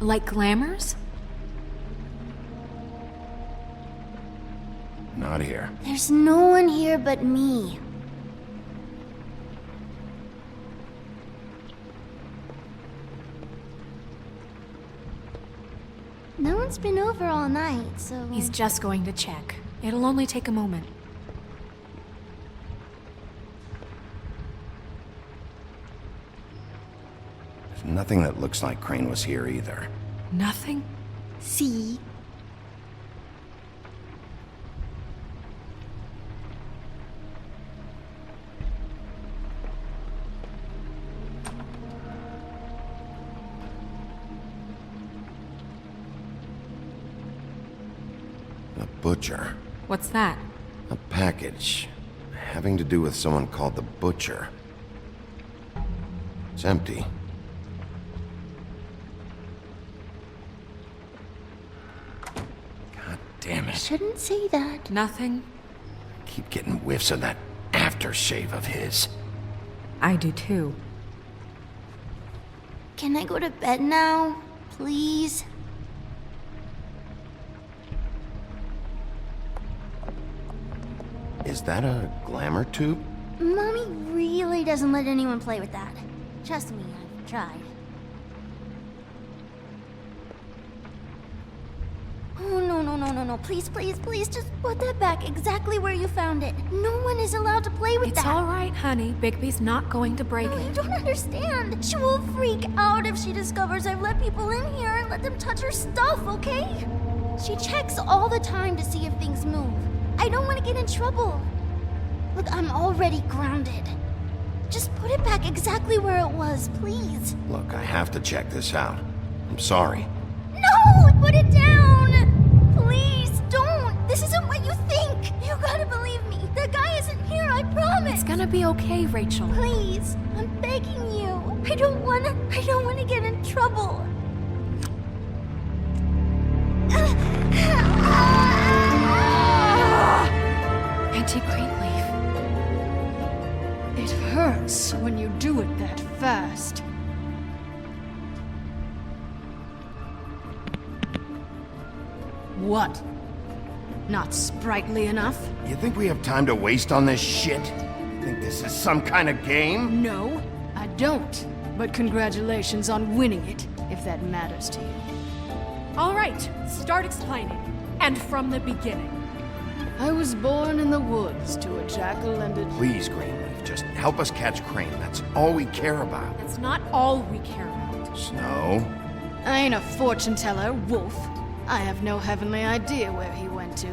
Like glamours?
Not here.
There's no one here but me. No one's been over all night, so...
He's just going to check. It'll only take a moment.
There's nothing that looks like Crane was here either.
Nothing?
See?
The Butcher.
What's that?
A package. Having to do with someone called the Butcher. It's empty. God damn it.
Shouldn't say that.
Nothing?
Keep getting whiffs of that aftershave of his.
I do too.
Can I go to bed now? Please?
Is that a glamour tube?
Mommy really doesn't let anyone play with that. Trust me, I've tried. Oh, no. Please, just put that back exactly where you found it. No one is allowed to play with that.
It's all right, honey. Bigby's not going to break it.
You don't understand. She will freak out if she discovers I've let people in here and let them touch her stuff, okay? She checks all the time to see if things move. I don't want to get in trouble. Look, I'm already grounded. Just put it back exactly where it was, please.
Look, I have to check this out. I'm sorry.
No! Put it down! Please, don't! This isn't what you think! You gotta believe me. The guy isn't here, I promise!
It's gonna be okay, Rachel.
Please, I'm begging you. I don't wanna get in trouble.
Auntie Greenleaf.
It hurts when you do it that fast. What? Not sprightly enough?
You think we have time to waste on this shit? You think this is some kind of game?
No, I don't. But congratulations on winning it, if that matters to you.
All right, start explaining. And from the beginning.
I was born in the woods to a jackal and a...
Please, Greenleaf, just help us catch Crane. That's all we care about.
That's not all we care about.
Snow?
I ain't a fortune teller, Wolf. I have no heavenly idea where he went to.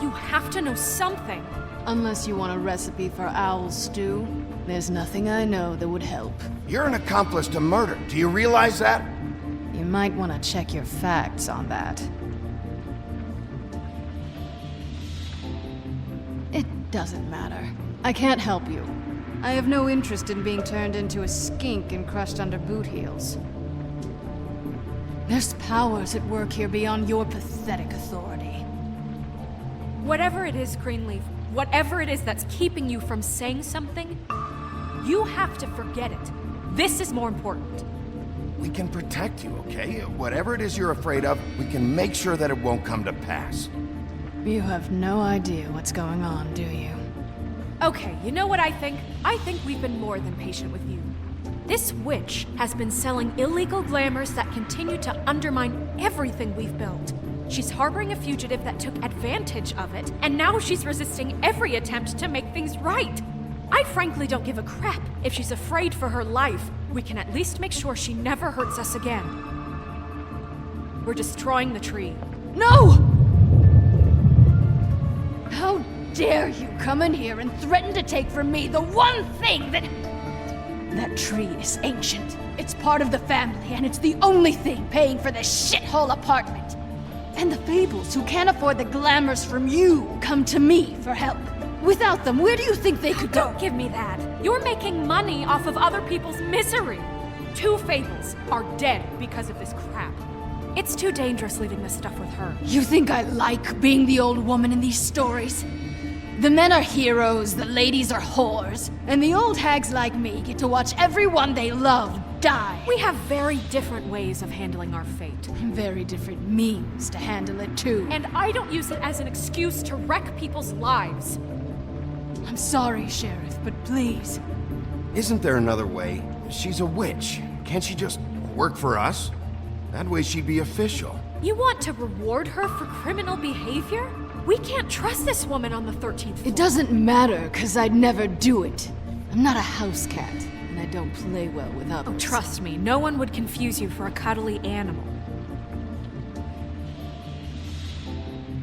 You have to know something.
Unless you want a recipe for owl stew, there's nothing I know that would help.
You're an accomplice to murder. Do you realize that?
You might want to check your facts on that. It doesn't matter. I can't help you. I have no interest in being turned into a skink and crushed under boot heels. There's powers at work here beyond your pathetic authority.
Whatever it is, Greenleaf, whatever it is that's keeping you from saying something, you have to forget it. This is more important.
We can protect you, okay? Whatever it is you're afraid of, we can make sure that it won't come to pass.
You have no idea what's going on, do you?
Okay, you know what I think? I think we've been more than patient with you. This witch has been selling illegal glamours that continue to undermine everything we've built. She's harboring a fugitive that took advantage of it, and now she's resisting every attempt to make things right. I frankly don't give a crap if she's afraid for her life. We can at least make sure she never hurts us again. We're destroying the tree.
No! How dare you come in here and threaten to take from me the one thing that... That tree is ancient. It's part of the family, and it's the only thing paying for this shithole apartment. And the Fables, who can't afford the glamours from you, come to me for help. Without them, where do you think they could go?
Don't give me that. You're making money off of other people's misery. 2 Fables are dead because of this crap. It's too dangerous leaving this stuff with her.
You think I like being the old woman in these stories? The men are heroes, the ladies are whores, and the old hags like me get to watch everyone they love die.
We have very different ways of handling our fate.
And very different means to handle it too.
And I don't use it as an excuse to wreck people's lives.
I'm sorry, Sheriff, but please.
Isn't there another way? She's a witch. Can't she just work for us? That way she'd be official.
You want to reward her for criminal behavior? We can't trust this woman on the 13th floor.
It doesn't matter, because I'd never do it. I'm not a house cat, and I don't play well with others.
Oh, trust me, no one would confuse you for a cuddly animal.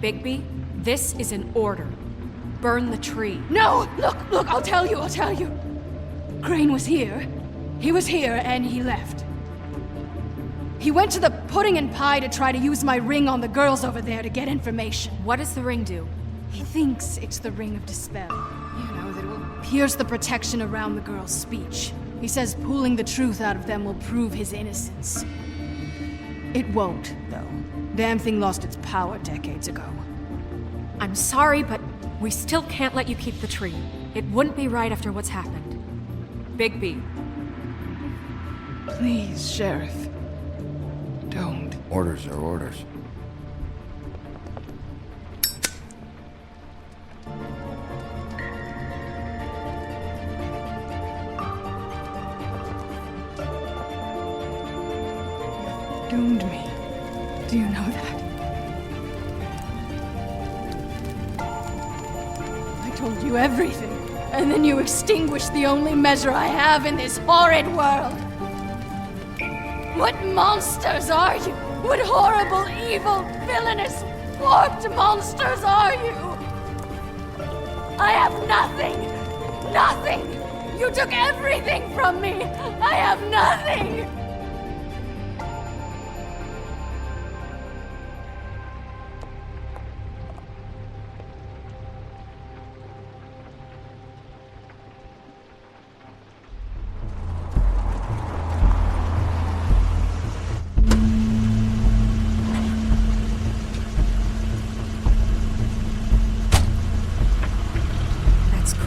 Bigby, this is an order. Burn the tree.
No! Look, I'll tell you. Crane was here. He was here, and he left. He went to the pudding and pie to try to use my ring on the girls over there to get information.
What does the ring do?
He thinks it's the ring of dispel. You know, that it will pierce the protection around the girls' speech. He says pulling the truth out of them will prove his innocence. It won't, though. Damn thing lost its power decades ago.
I'm sorry, but we still can't let you keep the tree. It wouldn't be right after what's happened. Bigby.
Please, Sheriff. Don't.
Orders are orders.
Doomed me. Do you know that? I told you everything, and then you extinguished the only measure I have in this horrid world. What monsters are you? What horrible, evil, villainous, warped monsters are you? I have nothing! Nothing! You took everything from me! I have nothing!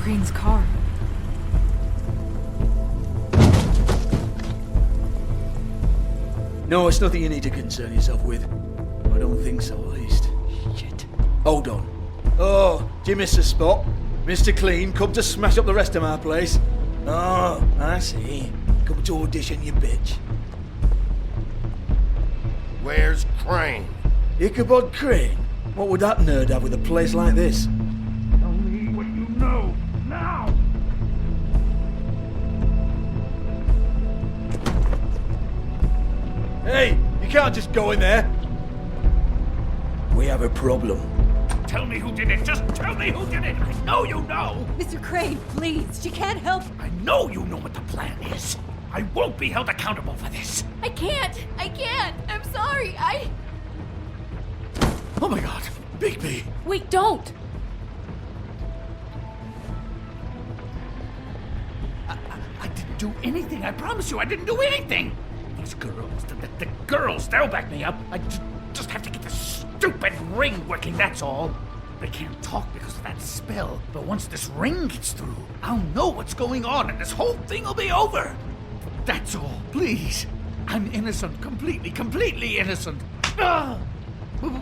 Crane's car.
No, it's nothing you need to concern yourself with. I don't think so, at least. Shit. Hold on. Oh, do you miss a spot? Mr. Clean, come to smash up the rest of my place. Oh, I see. Come to audition, you bitch.
Where's Crane?
Ichabod Crane? What would that nerd have with a place like this?
Tell me what you know, now!
Hey, you can't just go in there. We have a problem.
Tell me who did it. Just tell me who did it. I know you know.
Mr. Crane, please. She can't help.
I know you know what the plan is. I won't be held accountable for this.
I can't. I'm sorry.
Oh my god. Bigby.
Wait, don't.
I didn't do anything. I promise you, I didn't do anything. These girls, the girls, they'll back me up. I just have to get this stupid ring working, that's all. They can't talk because of that spell, but once this ring gets through, I'll know what's going on and this whole thing will be over. That's all. Please,
I'm innocent. Completely innocent. Ah!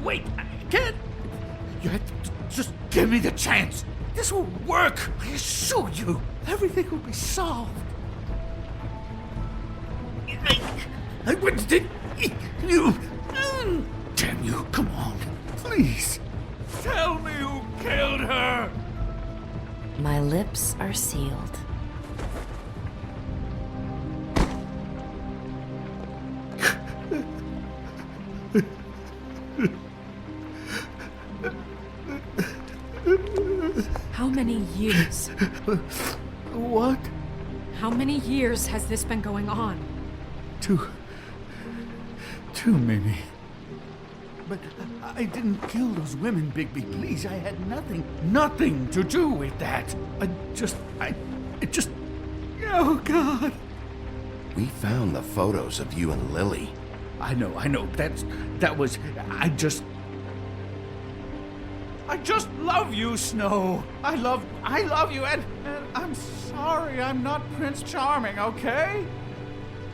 Wait, I can't. You have to just give me the chance. This will work. I assure you. Everything will be solved. I wouldn't. You. Damn you. Come on. Please. Tell me who killed her.
My lips are sealed.
How many years?
What?
How many years has this been going on?
Two, maybe. But I didn't kill those women, Bigby. Please, I had nothing to do with that. Oh, God.
We found the photos of you and Lily.
I know. I just love you, Snow. I love you, and I'm sorry I'm not Prince Charming, okay?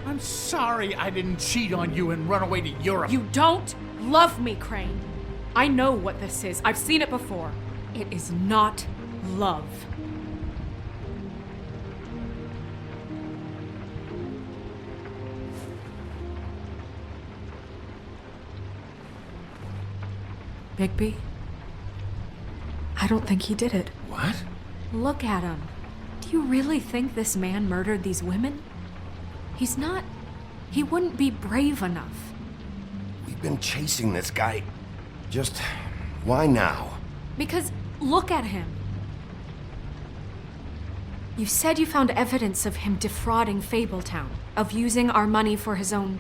I'm sorry I didn't cheat on you and run away to Europe.
You don't love me, Crane. I know what this is. I've seen it before. It is not love. Bigby? I don't think he did it.
What?
Look at him. Do you really think this man murdered these women? He's not. He wouldn't be brave enough.
We've been chasing this guy. Just why now?
Because look at him. You said you found evidence of him defrauding Fabletown, of using our money for his own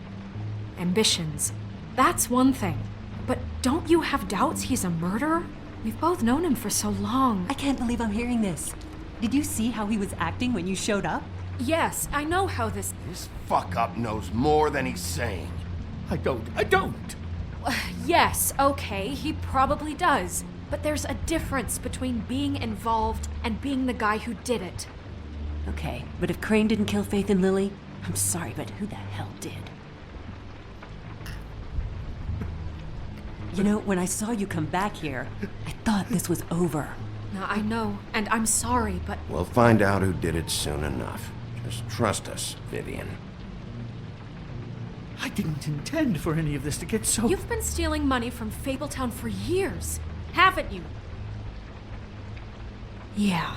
ambitions. That's one thing. But don't you have doubts he's a murderer? We've both known him for so long.
I can't believe I'm hearing this. Did you see how he was acting when you showed up?
Yes, I know how this...
This fuck-up knows more than he's saying.
I don't.
Yes, okay, he probably does. But there's a difference between being involved and being the guy who did it.
Okay, but if Crane didn't kill Faith and Lily, I'm sorry, but who the hell did? You know, when I saw you come back here, I thought this was over.
Now, I know, and I'm sorry, but...
We'll find out who did it soon enough. Just trust us, Vivian.
I didn't intend for any of this to get so...
You've been stealing money from Fabletown for years, haven't you? Yeah.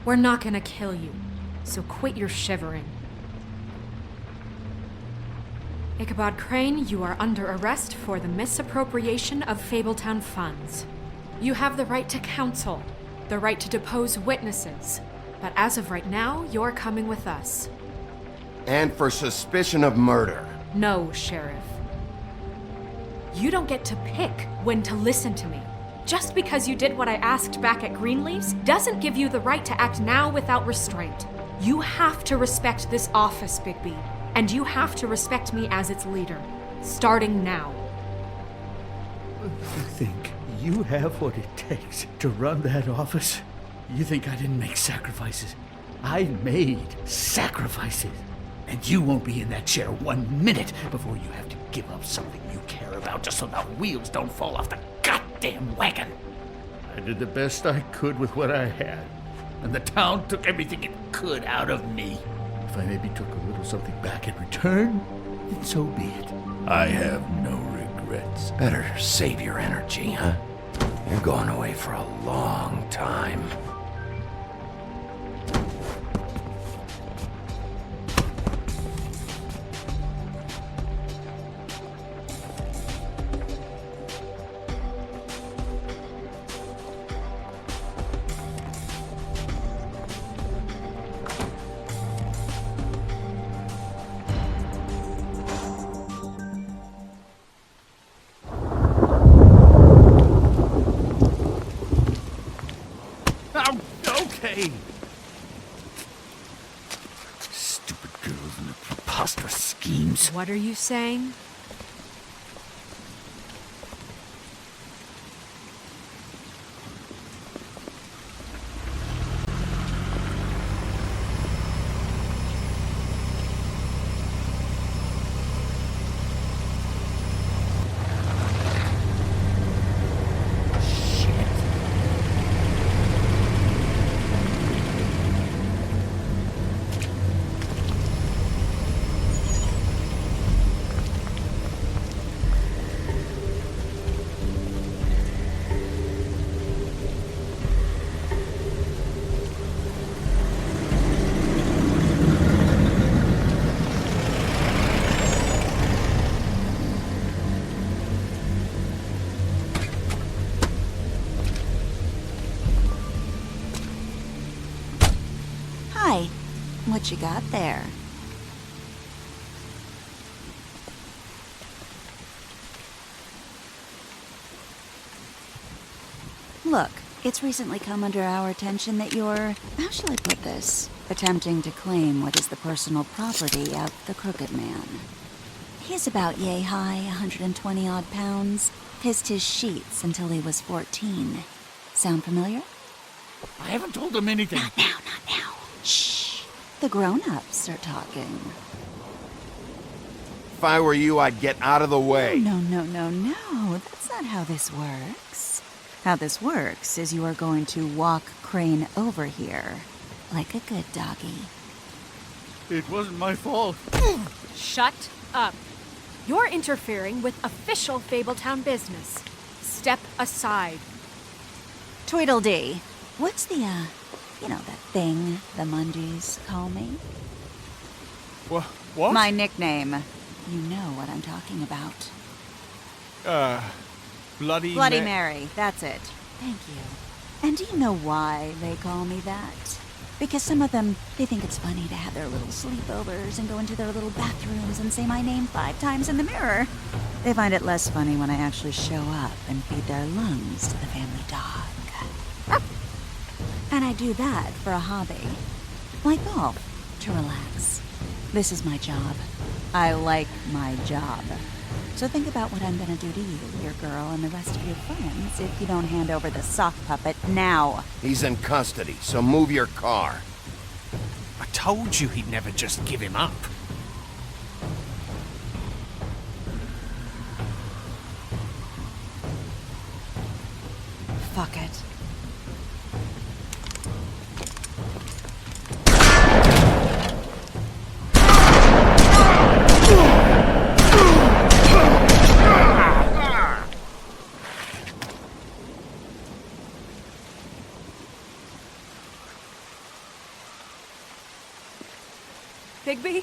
We're not gonna kill you, so quit your shivering. Ichabod Crane, you are under arrest for the misappropriation of Fabletown funds. You have the right to counsel, the right to depose witnesses, but as of right now, you're coming with us.
And for suspicion of murder.
No, Sheriff. You don't get to pick when to listen to me. Just because you did what I asked back at Greenleaf's doesn't give you the right to act now without restraint. You have to respect this office, Bigby. And you have to respect me as its leader, starting now.
You think you have what it takes to run that office? You think I didn't make sacrifices? I made sacrifices. And you won't be in that chair 1 minute before you have to give up something you care about just so the wheels don't fall off the goddamn wagon. I did the best I could with what I had, and the town took everything it could out of me. If I maybe took a little something back in return, then so be it. I have no regrets.
Better save your energy, huh? You're going away for a long time.
Stupid girls and their preposterous schemes.
What are you saying?
Hi. What you got there? Look, it's recently come under our attention that you're, how shall I put this, attempting to claim what is the personal property of the Crooked Man. He's about yay high, 120 odd pounds, pissed his sheets until he was 14. Sound familiar?
I haven't told them anything.
Not now. Shh. The grown-ups are talking.
If I were you, I'd get out of the way.
No. That's not how this works. How this works is you are going to walk Crane over here, like a good doggy.
It wasn't my fault.
Shut up. You're interfering with official Fabletown business. Step aside.
Tweedledee. What's the, that thing the Mundies call me?
What?
My nickname. You know what I'm talking about.
Bloody
Mary. That's it. Thank you. And do you know why they call me that? Because some of them, they think it's funny to have their little sleepovers and go into their little bathrooms and say my name 5 times in the mirror. They find it less funny when I actually show up and feed their lungs to the family dog. And I do that for a hobby. Like golf, to relax. This is my job. I like my job. So think about what I'm gonna do to you, your girl, and the rest of your friends if you don't hand over the sock puppet now.
He's in custody, so move your car.
I told you he'd never just give him up.
Fuck it.
Bigby?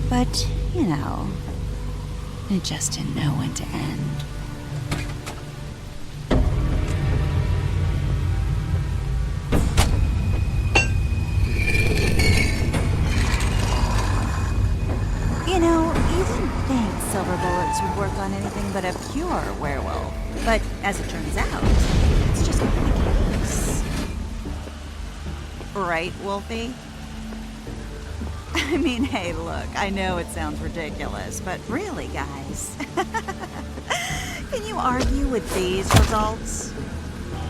But, you know, it just didn't know when to end. You know, you didn't think silver bullets would work on anything but a pure werewolf. But as it turns out, it's just not the case. Right, Wolfie? I mean, hey, look, I know it sounds ridiculous, but really, guys, can you argue with these results?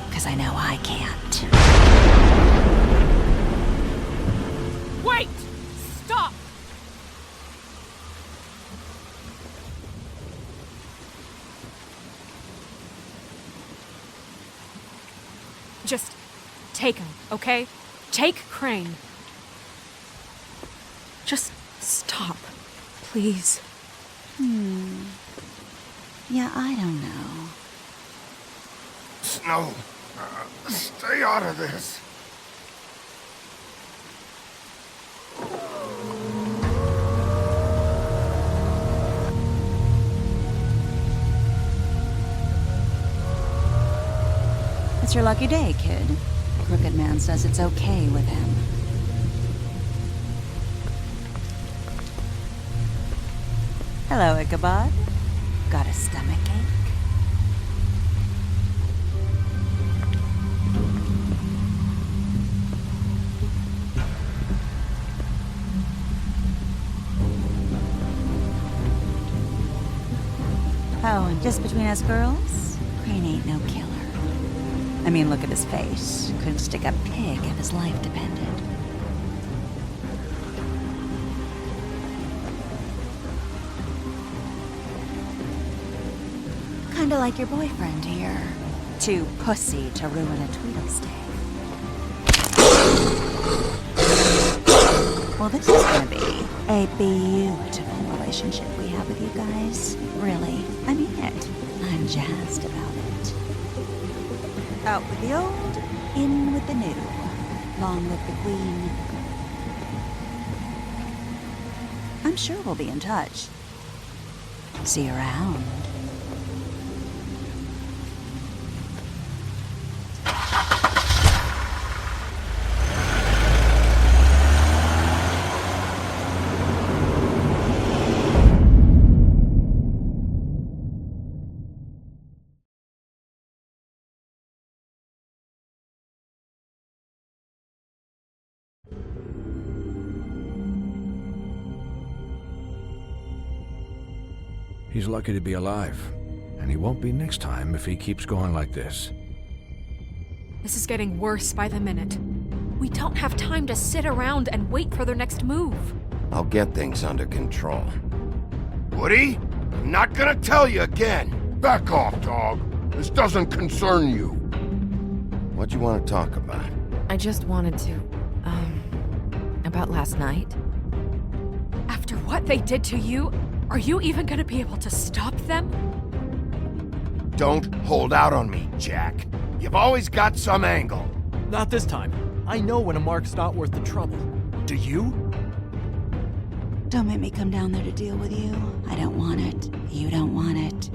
Because I know I can't.
Wait! Stop! Just take him, okay? Take Crane. Just stop, please.
Yeah, I don't know.
Snow, stay out of this.
It's your lucky day, kid. Crooked Man says it's okay with him. Hello, Ichabod. Got a stomachache? Oh, and just between us girls, Crane ain't no killer. I mean, look at his face. Couldn't stick a pig if his life depended. Kinda like your boyfriend here. Too pussy to ruin a Tweedle stay. Well, this is gonna be a beautiful relationship we have with you guys. Really, I mean it. I'm jazzed about it. Out with the old, in with the new. Long live the Queen. I'm sure we'll be in touch. See you around.
He's lucky to be alive, and he won't be next time if he keeps going like this.
This is getting worse by the minute. We don't have time to sit around and wait for their next move.
I'll get things under control.
Woody, I'm not gonna tell you again. Back off, dog. This doesn't concern you.
What you want to talk about?
I just wanted to, about last night.
After what they did to you, are you even gonna be able to stop them?
Don't hold out on me, Jack. You've always got some angle.
Not this time. I know when a mark's not worth the trouble. Do you?
Don't make me come down there to deal with you. I don't want it. You don't want it.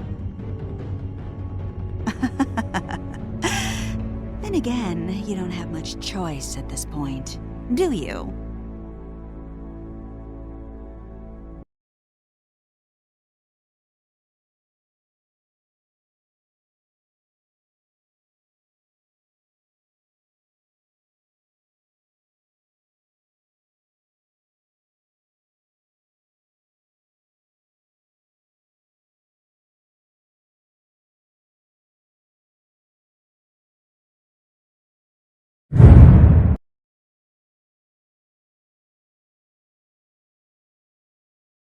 Then again, you don't have much choice at this point, do you?